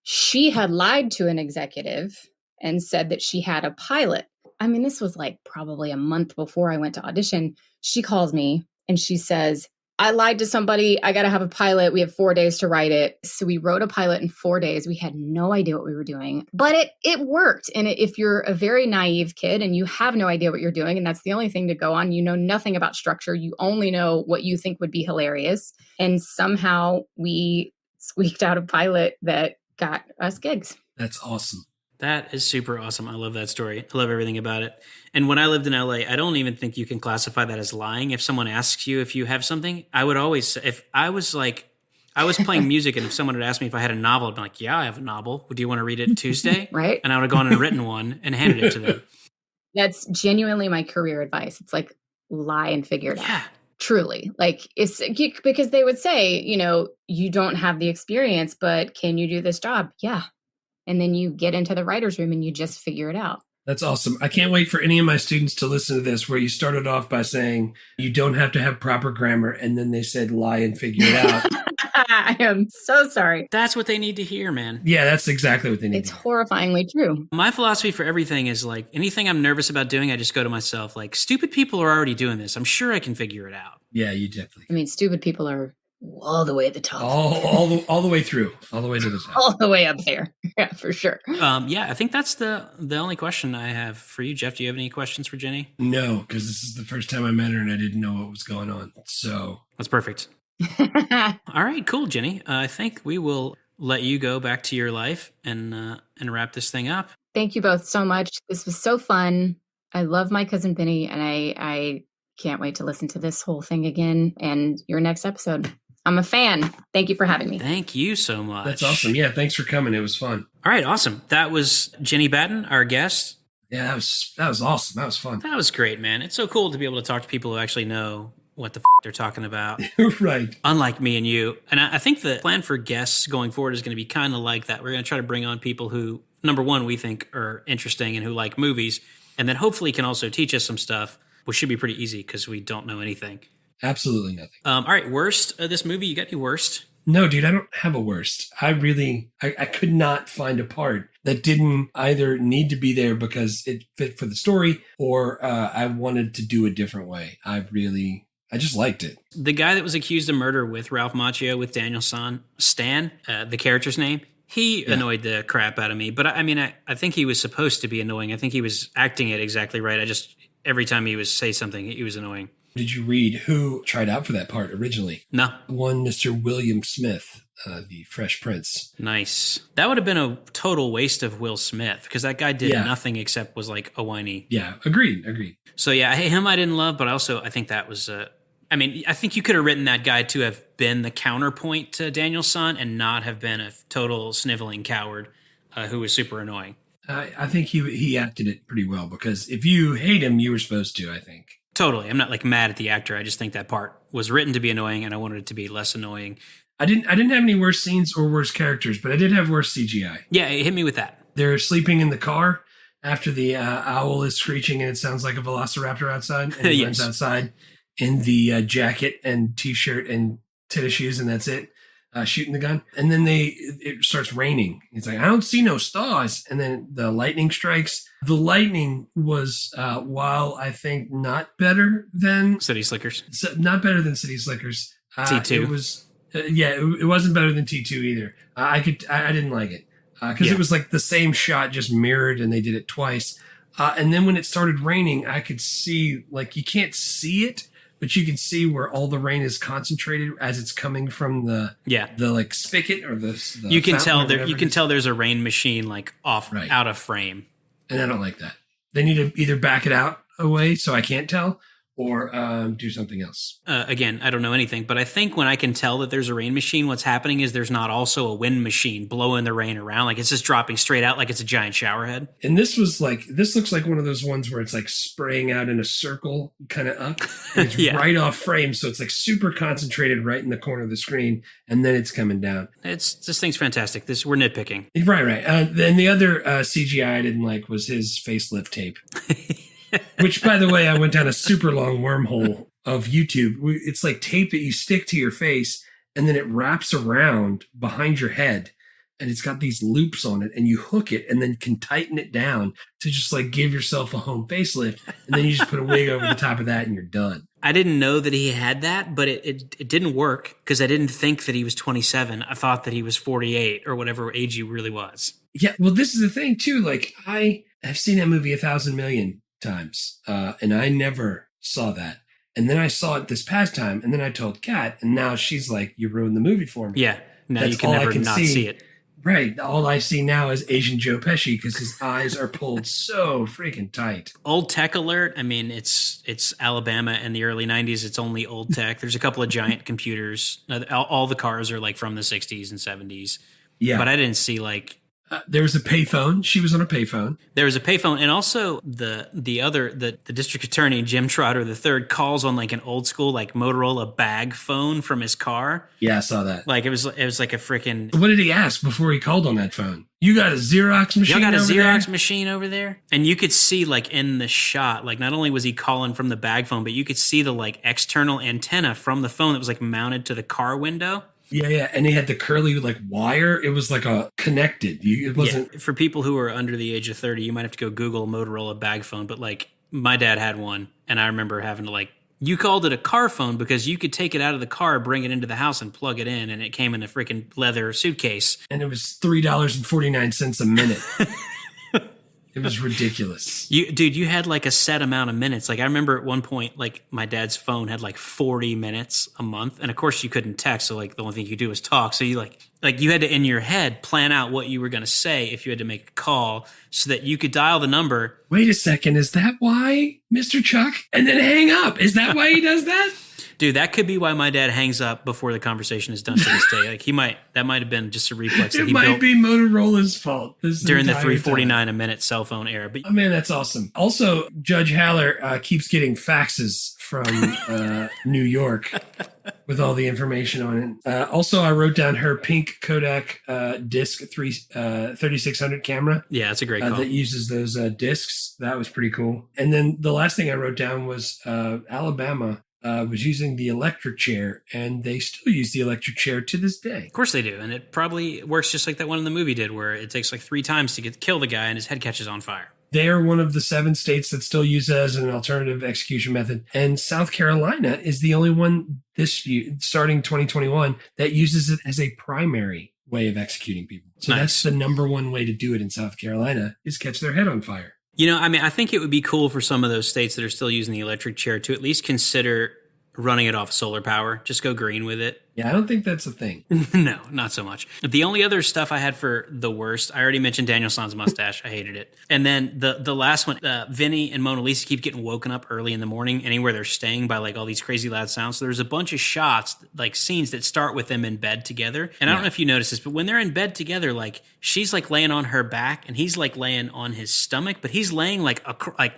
she had lied to an executive and said that she had a pilot. I mean, this was like probably a month before I went to audition. She calls me and she says, I lied to somebody. I got to have a pilot. We have 4 days to write it. So we wrote a pilot in 4 days. We had no idea what we were doing, but it worked. And if you're a very naive kid and you have no idea what you're doing, and that's the only thing to go on, you know nothing about structure. You only know what you think would be hilarious. And somehow we squeaked out a pilot that got us gigs. That's awesome. That is super awesome. I love that story. I love everything about it. And when I lived in LA, I don't even think you can classify that as lying. If someone asks you if you have something, I would always say, if I was playing music and if someone had asked me if I had a novel, I'd be like, yeah, I have a novel. Do you want to read it Tuesday? Right. And I would have gone and written one and handed it to them. That's genuinely my career advice. It's like, lie and figure it out. Yeah. Truly. Like, it's because they would say, you don't have the experience, but can you do this job? Yeah. And then you get into the writer's room and you just figure it out. That's awesome. I can't wait for any of my students to listen to this, where you started off by saying you don't have to have proper grammar, and then they said lie and figure it out. I am so sorry. That's what they need to hear, man. Yeah, that's exactly what they need. It's horrifyingly true. My philosophy for everything is like, anything I'm nervous about doing, I just go to myself like, stupid people are already doing this. I'm sure I can figure it out. Yeah, you definitely. I mean, stupid people are all the way at the top. All the way through. All the way to the top. All the way up there. Yeah, for sure. Yeah, I think that's the only question I have for you, Jeff. Do you have any questions for Jenny? No, because this is the first time I met her and I didn't know what was going on. So that's perfect. All right, cool, Jenny. I think we will let you go back to your life and wrap this thing up. Thank you both so much. This was so fun. I love my Cousin Vinny, and I can't wait to listen to this whole thing again and your next episode. I'm a fan. Thank you for having me. Thank you so much. That's awesome. Yeah, thanks for coming. It was fun. All right, awesome. That was Jenny Batten, our guest. Yeah, that was awesome. That was fun. That was great, man. It's so cool to be able to talk to people who actually know what the they're talking about. Right. Unlike me and you. And I think the plan for guests going forward is going to be kind of like that. We're going to try to bring on people who, number one, we think are interesting and who like movies, and then hopefully can also teach us some stuff, which should be pretty easy because we don't know anything. Absolutely nothing. All right, worst of this movie. You got any worst? No, dude, I don't have a worst. I could not find a part that didn't either need to be there because it fit for the story, or I wanted to do a different way. I just liked it. The guy that was accused of murder with Ralph Macchio with Daniel Stan, the character's name, he annoyed the crap out of me. But I mean, I think he was supposed to be annoying. I think he was acting it exactly right. Every time he was say something, he was annoying. Did you read who tried out for that part originally? No. One Mr. William Smith, the Fresh Prince. Nice. That would have been a total waste of Will Smith because that guy did nothing except was like a whiny. Yeah, agreed. So yeah, him I didn't love, but also I think that was I think you could have written that guy to have been the counterpoint to Daniel San and not have been a total sniveling coward who was super annoying. I think he acted it pretty well because if you hate him, you were supposed to, I think. Totally. I'm not like mad at the actor. I just think that part was written to be annoying and I wanted it to be less annoying. I didn't have any worse scenes or worse characters, but I did have worse CGI. Yeah, it hit me with that. They're sleeping in the car after the owl is screeching and it sounds like a velociraptor outside and he runs outside. in the jacket and t-shirt and tennis shoes, and that's it. Shooting the gun, and then it starts raining. It's like, I don't see no stars, and then the lightning strikes. The lightning was, while I think not better than City Slickers, not better than City Slickers. T2. It was, it wasn't better than T2 either. I didn't like it because it was like the same shot just mirrored, and they did it twice. And then when it started raining, I could see, like, you can't see it, but you can see where all the rain is concentrated as it's coming from the like spigot or the you can tell there. You can tell there's a rain machine like out of frame, and I don't like that. They need to either back it out away so I can't tell, or do something else. Again, I don't know anything, but I think when I can tell that there's a rain machine, what's happening is there's not also a wind machine blowing the rain around. Like it's just dropping straight out like it's a giant shower head. And this looks like one of those ones where it's like spraying out in a circle kind of up. And it's right off frame. So it's like super concentrated right in the corner of the screen. And then it's coming down. This thing's fantastic. We're nitpicking. Right. Then the other CGI I didn't like was his facelift tape. Which, by the way, I went down a super long wormhole of YouTube. It's like tape that you stick to your face, and then it wraps around behind your head, and it's got these loops on it, and you hook it, and then can tighten it down to just like give yourself a home facelift, and then you just put a wig over the top of that, and you're done. I didn't know that he had that, but it didn't work because I didn't think that he was 27. I thought that he was 48 or whatever age he really was. Yeah, well, this is the thing, too. Like, I have seen that movie 1,000 million times, and I never saw that. And then I saw it this past time, and then I told Kat, and now she's like, you ruined the movie for me. Yeah, now you can never not see it. Right, all I see now is Asian Joe Pesci because his eyes are pulled so freaking tight. Old tech alert. I mean, it's Alabama in the early 90s. It's only old tech. There's a couple of giant computers. All the cars are like from the 60s and 70s. Yeah, but I didn't see like... there was a payphone. She was on a payphone. There was a payphone, and also the district attorney, Jim Trotter III, calls on like an old school like Motorola bag phone from his car. Yeah, I saw that. Like it was like a freaking. What did he ask before he called on that phone? You got a Xerox machine? Y'all got a Xerox machine over there? And you could see like in the shot, like not only was he calling from the bag phone, but you could see the like external antenna from the phone that was like mounted to the car window. Yeah, and he had the curly like wire. It was like a connected. It wasn't. Yeah. For people who are under the age of 30, you might have to go Google Motorola bag phone. But like my dad had one, and I remember having to like. You called it a car phone because you could take it out of the car, bring it into the house, and plug it in, and it came in a freaking leather suitcase. And it was $3.49 a minute. It was ridiculous. You had like a set amount of minutes. Like I remember at one point, like my dad's phone had like 40 minutes a month. And of course you couldn't text. So like the only thing you could do was talk. So you like you had to, in your head, plan out what you were going to say if you had to make a call so that you could dial the number. Wait a second. Is that why, Mr. Chuck? And then hang up. Is that why he does that? Dude, that could be why my dad hangs up before the conversation is done to this day. Like that might have been just a reflex that he built. It might be Motorola's fault. During the $3.49 a minute cell phone era. But, oh man, that's awesome. Also, Judge Haller keeps getting faxes from New York with all the information on it. Also, I wrote down her pink Kodak disc 3600 camera. Yeah, that's a great call. That uses those discs. That was pretty cool. And then the last thing I wrote down was Alabama was using the electric chair, and they still use the electric chair to this day. Of course they do, and it probably works just like that one in the movie did, where it takes like 3 times to kill the guy and his head catches on fire. They are one of the 7 states that still use it as an alternative execution method, and South Carolina is the only one this year, starting 2021, that uses it as a primary way of executing people. So That's the number one way to do it in South Carolina, is catch their head on fire. You know, I mean, I think it would be cool for some of those states that are still using the electric chair to at least consider running it off solar power. Just go green with it. Yeah, I don't think that's a thing. No, not so much. The only other stuff I had for the worst, I already mentioned Daniel San's mustache. I hated it. And then the last one, Vinny and Mona Lisa keep getting woken up early in the morning anywhere they're staying by like all these crazy loud sounds. So there's a bunch of shots, like scenes that start with them in bed together. And I don't know if you noticed this, but when they're in bed together, like she's like laying on her back and he's like laying on his stomach, but he's laying like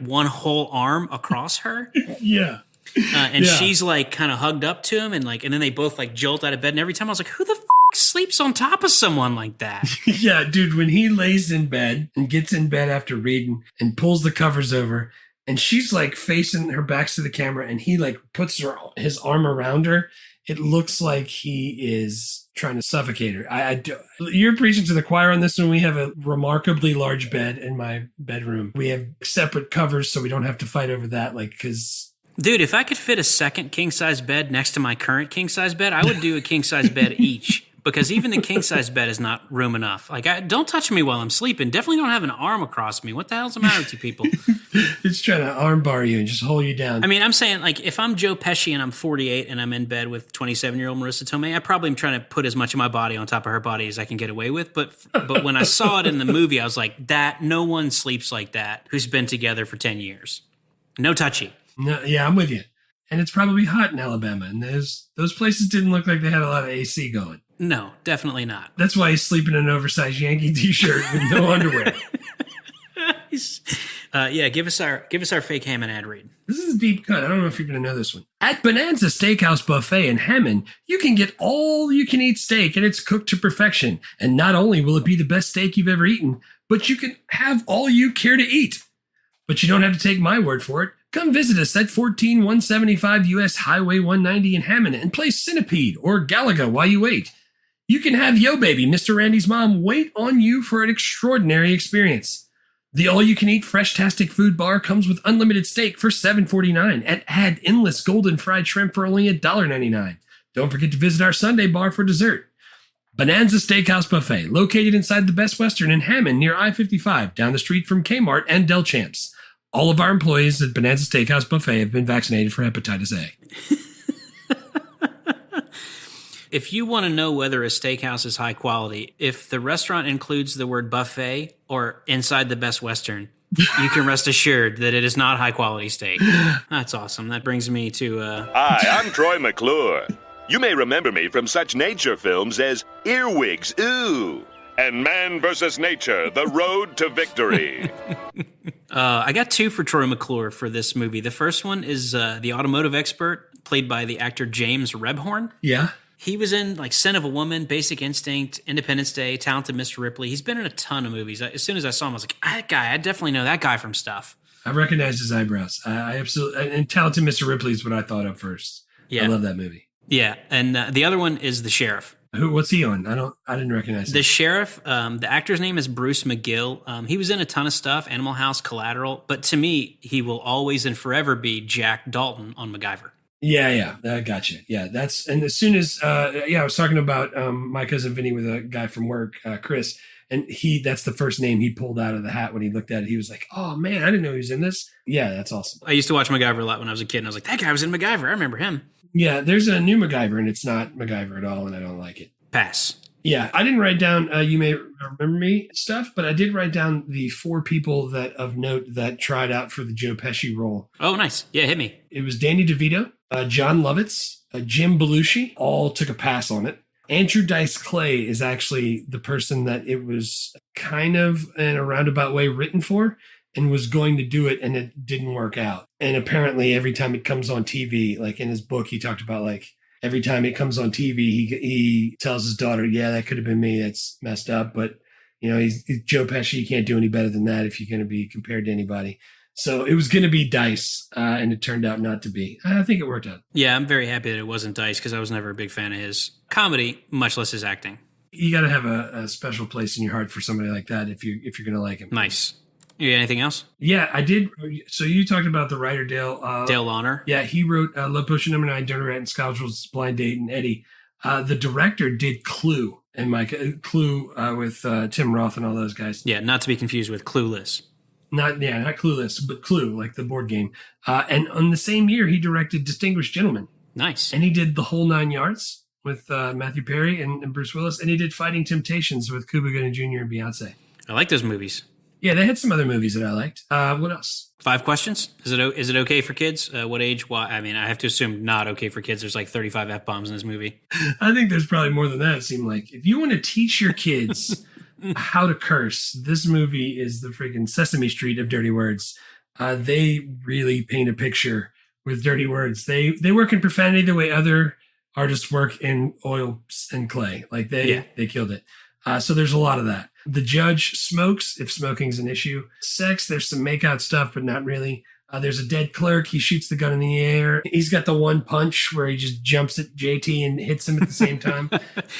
one whole arm across her. Yeah. And she's like kind of hugged up to him and then they both like jolt out of bed. And every time I was like, who the sleeps on top of someone like that? Yeah, dude, when he lays in bed and gets in bed after reading and pulls the covers over and she's like facing her backs to the camera, and he like puts his arm around her. It looks like he is trying to suffocate her. You're preaching to the choir on this one. We have a remarkably large bed in my bedroom. We have separate covers so we don't have to fight over that. Like, because Dude, if I could fit a second king-size bed next to my current king-size bed, I would do a king-size bed each. Because even the king-size bed is not room enough. Like, don't touch me while I'm sleeping. Definitely don't have an arm across me. What the hell's the matter with you people? it's trying to armbar you and just hold you down. I mean, I'm saying, like, if I'm Joe Pesci and I'm 48 and I'm in bed with 27-year-old Marisa Tomei, I probably am trying to put as much of my body on top of her body as I can get away with. But when I saw it in the movie, I was like, no one sleeps like that who's been together for 10 years. No touchy. No, yeah, I'm with you. And it's probably hot in Alabama. And those places didn't look like they had a lot of AC going. No, definitely not. That's why he's sleeping in an oversized Yankee t-shirt with no underwear. Yeah, give us our fake Hammond ad read. This is a deep cut. I don't know if you're going to know this one. At Bonanza Steakhouse Buffet in Hammond, you can get all-you-can-eat steak, and it's cooked to perfection. And not only will it be the best steak you've ever eaten, but you can have all you care to eat. But you don't have to take my word for it. Come visit us at 14175 US Highway 190 in Hammond and play Centipede or Galaga while you wait. You can have Yo Baby, Mr. Randy's mom, wait on you for an extraordinary experience. The all-you-can-eat Fresh-tastic food bar comes with unlimited steak for $7.49 and add endless golden fried shrimp for only $1.99. Don't forget to visit our Sunday bar for dessert. Bonanza Steakhouse Buffet, located inside the Best Western in Hammond near I-55, down the street from Kmart and Del Champs. All of our employees at Bonanza Steakhouse Buffet have been vaccinated for hepatitis A. If you want to know whether a steakhouse is high quality, if the restaurant includes the word buffet or inside the Best Western, you can rest assured that it is not high quality steak. That's awesome. That brings me to... Hi, I'm Troy McClure. You may remember me from such nature films as Earwigs, Ooh, and Man vs. Nature, The Road to Victory. I got two for Troy McClure for this movie. The first one is the automotive expert, played by the actor James Rebhorn. Yeah. He was in like Scent of a Woman, Basic Instinct, Independence Day, Talented Mr. Ripley. He's been in a ton of movies. As soon as I saw him, I was like, that guy, I definitely know that guy from stuff. I recognized his eyebrows. I absolutely, and Talented Mr. Ripley is what I thought of first. Yeah. I love that movie. Yeah. And the other one is The Sheriff. What's he on? I didn't recognize him. The Sheriff, the actor's name is Bruce McGill. He was in a ton of stuff, Animal House, Collateral. But to me, he will always and forever be Jack Dalton on MacGyver. Yeah, I gotcha. Yeah, and as soon as, I was talking about my cousin Vinny with a guy from work, Chris, and that's the first name he pulled out of the hat when he looked at it. He was like, oh man, I didn't know he was in this. Yeah, that's awesome. I used to watch MacGyver a lot when I was a kid, and I was like, that guy was in MacGyver. I remember him. Yeah, there's a new MacGyver, and it's not MacGyver at all, and I don't like it. Pass. Yeah, I didn't write down You May Remember Me stuff, but I did write down the 4 people that of note that tried out for the Joe Pesci role. Oh, nice. Yeah, hit me. It was Danny DeVito, John Lovitz, Jim Belushi, all took a pass on it. Andrew Dice Clay is actually the person that it was kind of in a roundabout way written for and was going to do it, and it didn't work out. And apparently every time it comes on TV, like in his book, he talked about like, every time it comes on TV, he tells his daughter, yeah, that could have been me. That's messed up. But, he's Joe Pesci. You can't do any better than that if you're going to be compared to anybody. So it was going to be Dice, and it turned out not to be. I think it worked out. Yeah, I'm very happy that it wasn't Dice because I was never a big fan of his comedy, much less his acting. You got to have a special place in your heart for somebody like that if you're going to like him. Nice. You got anything else? Yeah, I did. So you talked about the writer Dale Launer. Yeah, he wrote Love Potion No. 9, Dirty Rat and Scoundrels, Blind Date, and Eddie. The director did Clue and Clue with Tim Roth and all those guys. Yeah, not to be confused with Clueless. Not Clueless, but Clue, like the board game. And on the same year, he directed Distinguished Gentleman. Nice. And he did The Whole 9 Yards with Matthew Perry and Bruce Willis. And he did Fighting Temptations with Cuba Gooding Jr. and Beyonce. I like those movies. Yeah, they had some other movies that I liked. What else? 5 questions. Is it okay for kids? What age? Why? I mean, I have to assume not okay for kids. There's like 35 F-bombs in this movie. I think there's probably more than that, it seemed like. If you want to teach your kids how to curse, this movie is the freaking Sesame Street of dirty words. They really paint a picture with dirty words. They work in profanity the way other artists work in oil and clay. Like they killed it. So there's a lot of that. The judge smokes, if smoking's an issue. Sex, there's some makeout stuff, but not really. There's a dead clerk. He shoots the gun in the air. He's got the one punch where he just jumps at JT and hits him at the same time.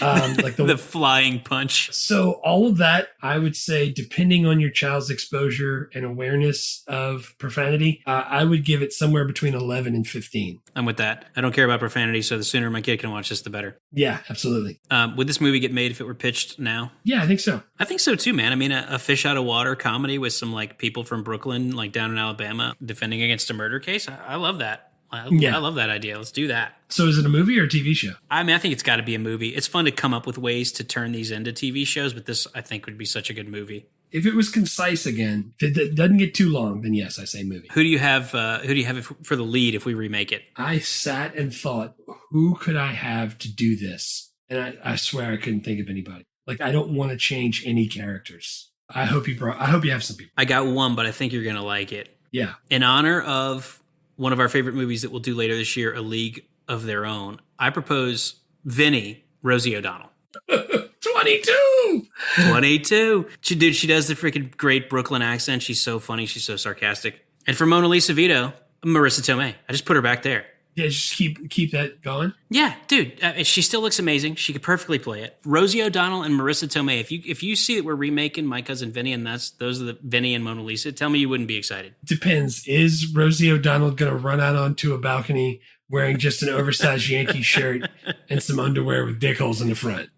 Like the flying punch. So all of that, I would say, depending on your child's exposure and awareness of profanity, I would give it somewhere between 11 and 15. I'm with that. I don't care about profanity, so the sooner my kid can watch this, the better. Yeah, absolutely. Would this movie get made if it were pitched now? Yeah, I think so. I think so too, man. I mean, a fish out of water comedy with some like people from Brooklyn, like down in Alabama, defending against a murder case. I love that. I love that idea. Let's do that. So is it a movie or a TV show? I mean, I think it's got to be a movie. It's fun to come up with ways to turn these into TV shows, but this, I think, would be such a good movie. If it was concise again, if it doesn't get too long, then yes, I say movie. Who do you have for the lead if we remake it? I sat and thought, who could I have to do this? And I swear I couldn't think of anybody. Like, I don't want to change any characters. I hope you have some people. I got one, but I think you're going to like it. Yeah. In honor of one of our favorite movies that we'll do later this year, A League of Their Own, I propose Vinny, Rosie O'Donnell. 22! 22. She does the freaking great Brooklyn accent. She's so funny. She's so sarcastic. And for Mona Lisa Vito, Marisa Tomei. I just put her back there. Yeah, just keep that going. Yeah, dude, she still looks amazing. She could perfectly play it. Rosie O'Donnell and Marisa Tomei. If you see that we're remaking My Cousin Vinny and those are the Vinny and Mona Lisa, tell me you wouldn't be excited. Depends. Is Rosie O'Donnell going to run out onto a balcony wearing just an oversized Yankee shirt and some underwear with dick holes in the front?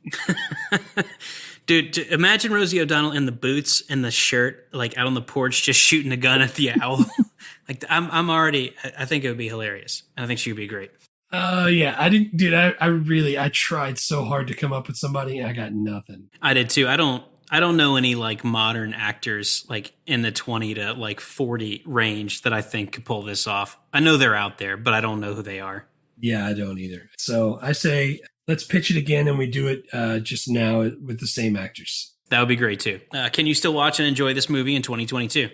Dude, imagine Rosie O'Donnell in the boots and the shirt, like out on the porch, just shooting a gun at the owl. Like I think it would be hilarious. I think she would be great. Yeah, I didn't, dude. I tried so hard to come up with somebody. I got nothing. I did too. I don't know any like modern actors like in the 20 to like 40 range that I think could pull this off. I know they're out there, but I don't know who they are. Yeah, I don't either. So I say, let's pitch it again, and we do it just now with the same actors. That would be great too. Can you still watch and enjoy this movie in 2022?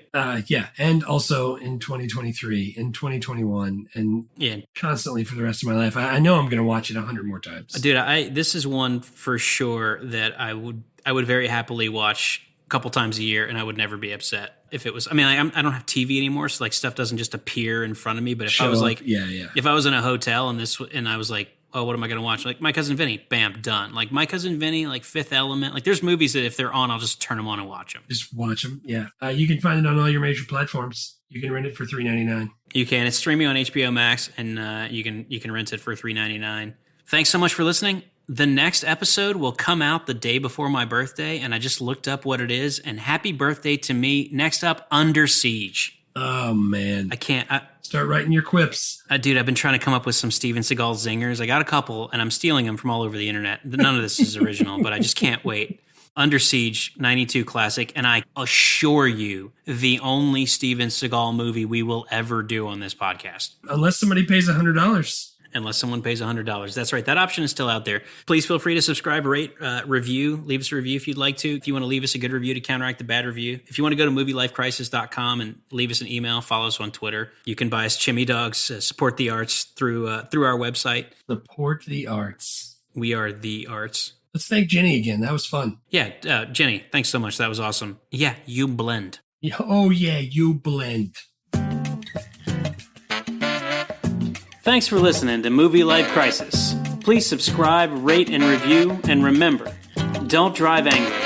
Yeah, and also in 2023, in 2021, and constantly for the rest of my life. I know I'm going to watch it 100 more times. Dude, this is one for sure that I would very happily watch a couple times a year, and I would never be upset if it was. I mean, I don't have TV anymore, so like stuff doesn't just appear in front of me. But if I was like, if I was in a hotel and I was like, oh, what am I going to watch? Like My Cousin Vinny, bam, done. Like My Cousin Vinny, like Fifth Element. Like there's movies that if they're on, I'll just turn them on and watch them. Just watch them, yeah. You can find it on all your major platforms. You can rent it for $3.99. You can. It's streaming on HBO Max, and you can rent it for $3.99. Thanks so much for listening. The next episode will come out the day before my birthday, and I just looked up what it is, and happy birthday to me. Next up, Under Siege. Oh, man. I can't. Start writing your quips. Dude, I've been trying to come up with some Steven Seagal zingers. I got a couple, and I'm stealing them from all over the internet. None of this is original, but I just can't wait. Under Siege, 92 classic, and I assure you, the only Steven Seagal movie we will ever do on this podcast. Unless somebody pays $100. Unless someone pays $100. That's right. That option is still out there. Please feel free to subscribe, rate, review. Leave us a review if you'd like to. If you want to leave us a good review to counteract the bad review. If you want to go to movielifecrisis.com and leave us an email, follow us on Twitter. You can buy us Chimmy Dogs, support the arts through our website. Support the arts. We are the arts. Let's thank Jenny again. That was fun. Yeah, Jenny, thanks so much. That was awesome. Yeah, you blend. Oh, yeah, you blend. Thanks for listening to Movie Life Crisis. Please subscribe, rate, and review, and remember, don't drive angry.